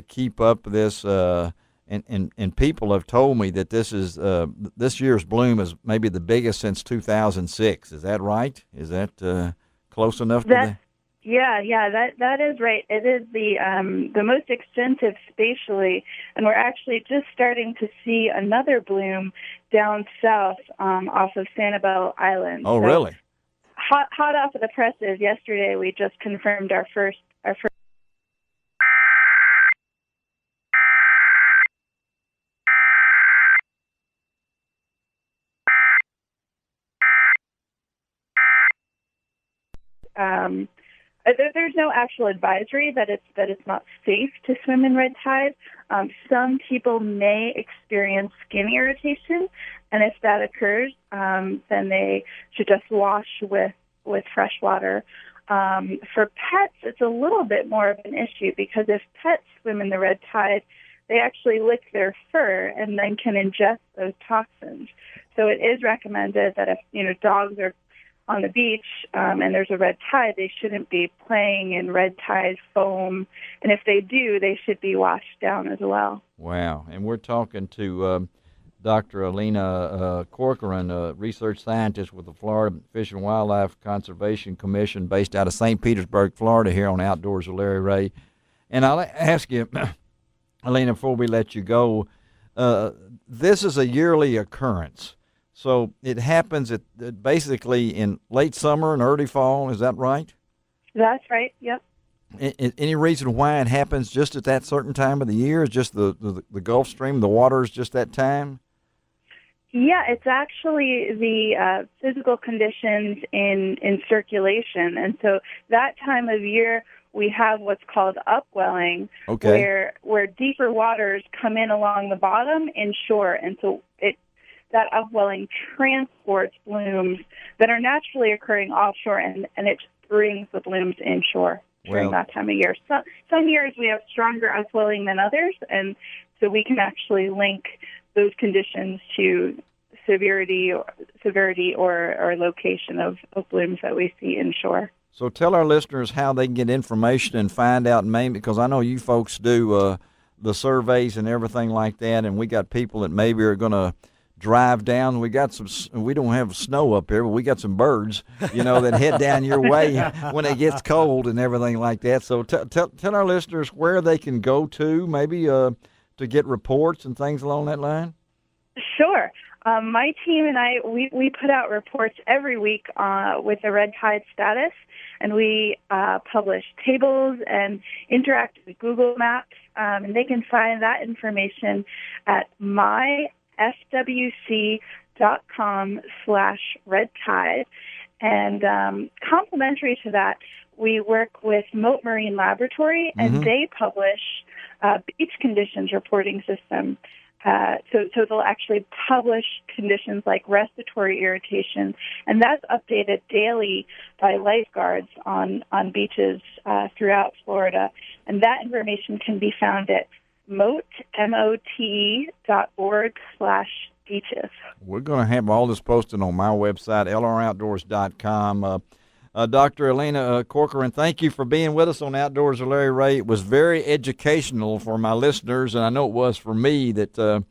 keep up this, and people have told me that this year's bloom is maybe the biggest since 2006. Is that right? Is that close enough to that? Yeah, that is right. It is the most extensive spatially, and we're actually just starting to see another bloom down south off of Sanibel Island. Oh, so really? Hot off of the presses. Yesterday, we just confirmed our first. There's no actual advisory that it's not safe to swim in red tide. Some people may experience skin irritation, and if that occurs, then they should just wash with fresh water. For pets, it's a little bit more of an issue because if pets swim in the red tide, they actually lick their fur and then can ingest those toxins. So it is recommended that if dogs are on the beach and there's a red tide, they shouldn't be playing in red tide foam. And if they do, they should be washed down as well. Wow. And we're talking to Dr. Alina Corcoran, a research scientist with the Florida Fish and Wildlife Conservation Commission based out of St. Petersburg, Florida, here on Outdoors with Larry Ray. And I'll ask you, Alina, before we let you go, this is a yearly occurrence. So it happens basically in late summer and early fall. Is that right? That's right, yep. Any reason why it happens just at that certain time of the year? Is just the Gulf Stream, the water is just that time? Yeah, it's actually the physical conditions in circulation. And so that time of year, we have what's called upwelling, where deeper waters come in along the bottom inshore. And so that upwelling transports blooms that are naturally occurring offshore, and it brings the blooms inshore during that time of year. So, some years we have stronger upwelling than others, and so we can actually link those conditions to severity or location of blooms that we see inshore. So tell our listeners how they can get information and find out, maybe, because I know you folks do the surveys and everything like that, and we got people that maybe are going to drive down. We don't have snow up here, but we got some birds, that head down your way when it gets cold and everything like that. So tell our listeners where they can go to, maybe to get reports and things along that line. Sure. My team and I, we put out reports every week with the red tide status, and we publish tables and interact with Google Maps, and they can find that information at myswc.com/redtide. And complementary to that, we work with Moat Marine Laboratory, and they publish beach conditions reporting system. So they'll actually publish conditions like respiratory irritation, and that's updated daily by lifeguards on beaches throughout Florida. And that information can be found at mote.org/beaches. We're going to have all this posted on my website, OLR-Outdoors.com. Dr. Alina Corcoran, thank you for being with us on Outdoors with Larry Ray. It was very educational for my listeners, and I know it was for me, that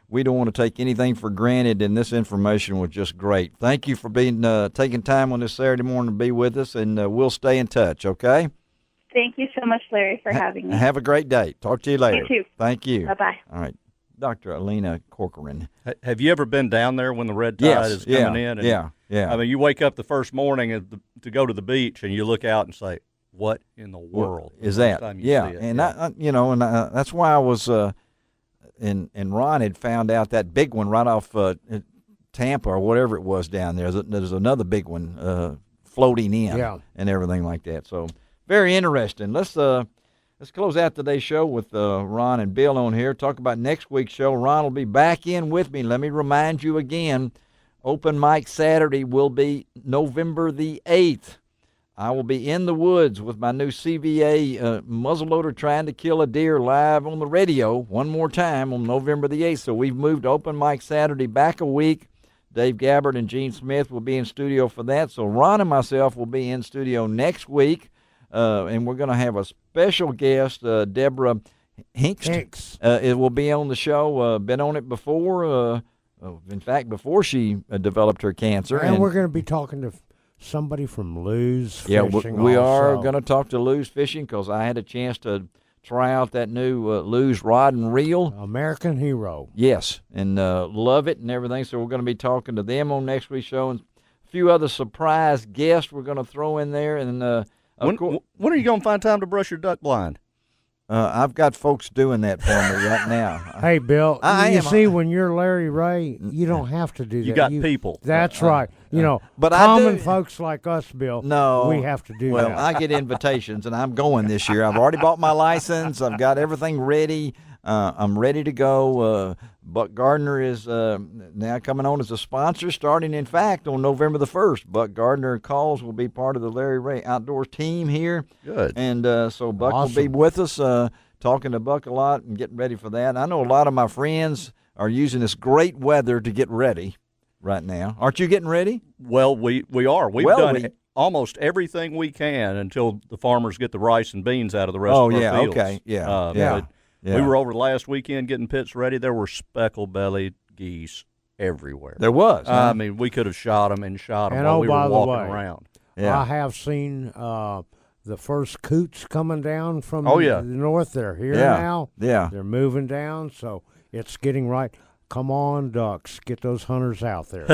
we don't want to take anything for granted, and this information was just great. Thank you for being taking time on this Saturday morning to be with us, and we'll stay in touch, okay? Thank you so much, Larry, for having me. Have a great day. Talk to you later. You too. Thank you. Bye-bye. All right. Dr. Alina Corcoran. Have you ever been down there when the red tide is coming in? And, yeah. I mean, you wake up the first morning to go to the beach, and you look out and say, "What in the world is that?" Yeah, and that's why I was. And Ron had found out that big one right off Tampa or whatever it was down there. There's another big one floating in, and everything like that. So very interesting. Let's close out today's show with Ron and Bill on here. Talk about next week's show. Ron will be back in with me. Let me remind you again, Open Mic Saturday will be November the 8th. I will be in the woods with my new CVA muzzleloader trying to kill a deer live on the radio one more time on November the 8th. So we've moved Open Mic Saturday back a week. Dave Gabbard and Gene Smith will be in studio for that. So Ron and myself will be in studio next week. And we're going to have a special guest, Deborah Hinks. It will be on the show. Been on it before. In fact, before she developed her cancer. And we're going to be talking to somebody from Lou's Fishing. Yeah, we are going to talk to Lou's Fishing, because I had a chance to try out that new Lou's rod and reel. American Hero. Yes, and love it and everything. So we're going to be talking to them on next week's show, and a few other surprise guests we're going to throw in there. And when are you going to find time to brush your duck blind? I've got folks doing that for me right now. Hey, Bill, when you're Larry Ray, you don't have to do that. You got people. That's right. But common folks like us, Bill, we have to do that. Well, I get invitations, and I'm going this year. I've already bought my license. I've got everything ready. I'm ready to go. Buck Gardner is now coming on as a sponsor, starting, in fact, on November the 1st. Buck Gardner Calls will be part of the Larry Ray Outdoors team here. Good. And so Buck will be with us, talking to Buck a lot and getting ready for that. I know a lot of my friends are using this great weather to get ready right now. Aren't you getting ready? Well, we are. We've done almost everything we can until the farmers get the rice and beans out of the rest of our fields. Okay. Yeah. We were over last weekend getting pits ready. There were speckle-bellied, geese everywhere. There was. Huh? I mean, we could have shot them while we were walking around. Yeah. I have seen the first coots coming down from the north. They're here now. Yeah. They're moving down, so it's getting right. Come on, ducks, get those hunters out there.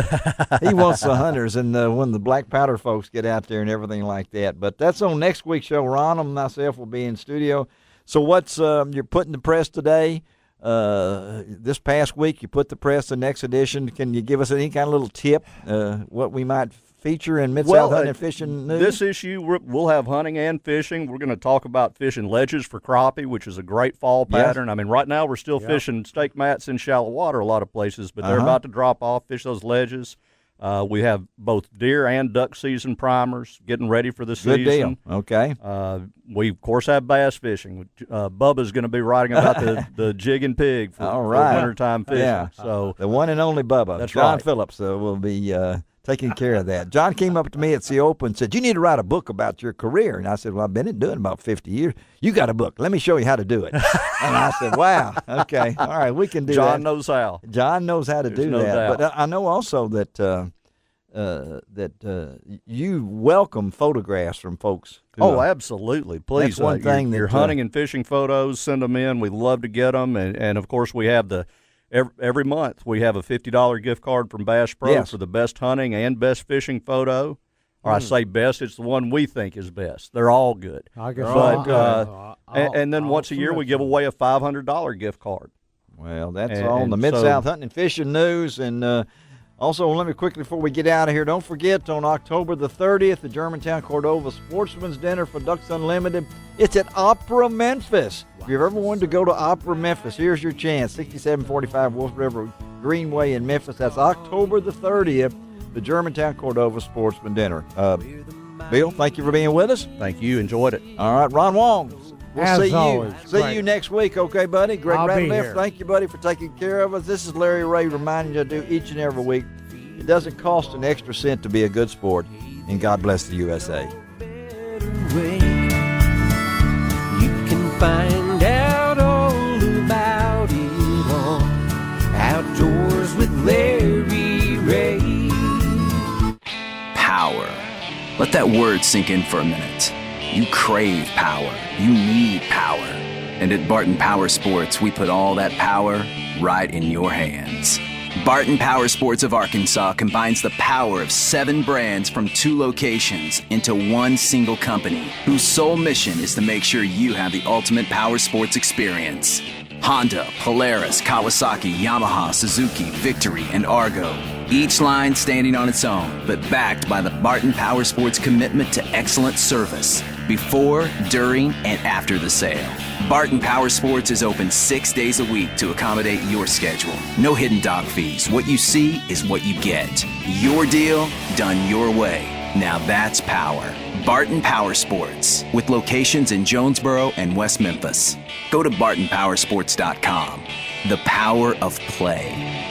He wants the hunters, and when the black powder folks get out there and everything like that. But that's on next week's show. Ron and myself will be in studio. So what's you're putting the press today? This past week, you put the press the next edition. Can you give us any kind of little tip what we might feature in Mid-South Hunting and Fishing News? This issue, we'll have hunting and fishing. We're going to talk about fishing ledges for crappie, which is a great fall pattern. I mean, right now we're still fishing stake mats in shallow water a lot of places, but they're about to drop off, fish those ledges. We have both deer and duck season primers getting ready for the season. Good deal. Okay. We, of course, have bass fishing. Bubba's going to be writing about the jig and pig for wintertime fishing. Yeah. So the one and only Bubba. That's John right. Phillips will be taking care of that. John came up to me at Siopa and said, "You need to write a book about your career." And I said, "Well, I've been doing it about 50 years. You got a book. Let me show you how to do it." And I said, "Wow, okay, all right, we can do that." John knows how. John knows how to do no that. doubt. But I know also that you welcome photographs from folks. Absolutely. Please. That's one thing. Your hunting and fishing photos, send them in. We love to get them. And of course, we have every month we have a $50 gift card from Bass Pro for the best hunting and best fishing photo. Or I say best, it's the one we think is best. They're all good. I guess. But and then once a year we give away a $500 gift card. Well, that's on the Mid-South Hunting and Fishing News. And also, let me quickly, before we get out of here, don't forget, on October the 30th, the Germantown Cordova Sportsman's Dinner for Ducks Unlimited. It's at Opera Memphis. If you've ever wanted to go to Opera Memphis, here's your chance. 6745 Wolf River Greenway in Memphis. That's October the 30th, the Germantown Cordova Sportsman Dinner. Bill, thank you for being with us. Thank you. Enjoyed it. All right, Ron Wong. We'll see always, you. See you next week, okay, buddy? Greg I'll be Ratliff, here. thank you, buddy, for taking care of us. This is Larry Ray reminding you to do each and every week. It doesn't cost an extra cent to be a good sport, and God bless the USA. You can find out all about it on Outdoors with Larry Ray. Power. Let that word sink in for a minute. You crave power. You need power. And at Barton Power Sports, we put all that power right in your hands. Barton Power Sports of Arkansas combines the power of 7 brands from 2 locations into one single company, whose sole mission is to make sure you have the ultimate power sports experience. Honda, Polaris, Kawasaki, Yamaha, Suzuki, Victory, and Argo. Each line standing on its own, but backed by the Barton Power Sports commitment to excellent service before, during, and after the sale. Barton Power Sports is open 6 days a week to accommodate your schedule. No hidden dock fees. What you see is what you get. Your deal, done your way. Now that's power. Barton Power Sports, with locations in Jonesboro and West Memphis. Go to bartonpowersports.com. The power of play.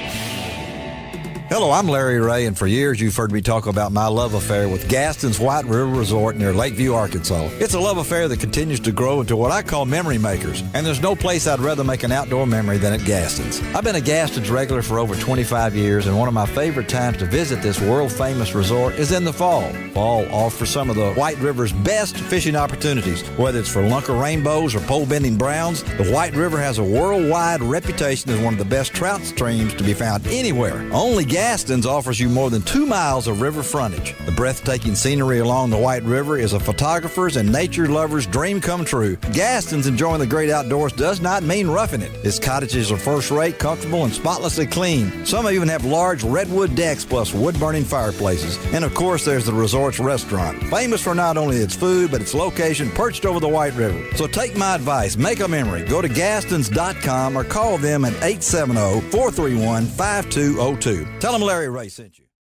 Hello, I'm Larry Ray, and for years you've heard me talk about my love affair with Gaston's White River Resort near Lakeview, Arkansas. It's a love affair that continues to grow into what I call memory makers, and there's no place I'd rather make an outdoor memory than at Gaston's. I've been a Gaston's regular for over 25 years, and one of my favorite times to visit this world-famous resort is in the fall. Fall offers some of the White River's best fishing opportunities. Whether it's for lunker rainbows or pole-bending browns, the White River has a worldwide reputation as one of the best trout streams to be found anywhere. Only Gaston's offers you more than 2 miles of river frontage. The breathtaking scenery along the White River is a photographer's and nature lover's dream come true. Gaston's enjoying the great outdoors does not mean roughing it. Its cottages are first-rate, comfortable, and spotlessly clean. Some even have large redwood decks plus wood-burning fireplaces. And of course, there's the resort's restaurant, famous for not only its food, but its location perched over the White River. So take my advice, make a memory. Go to gastons.com or call them at 870-431-5202. Tell them Larry Ray sent you.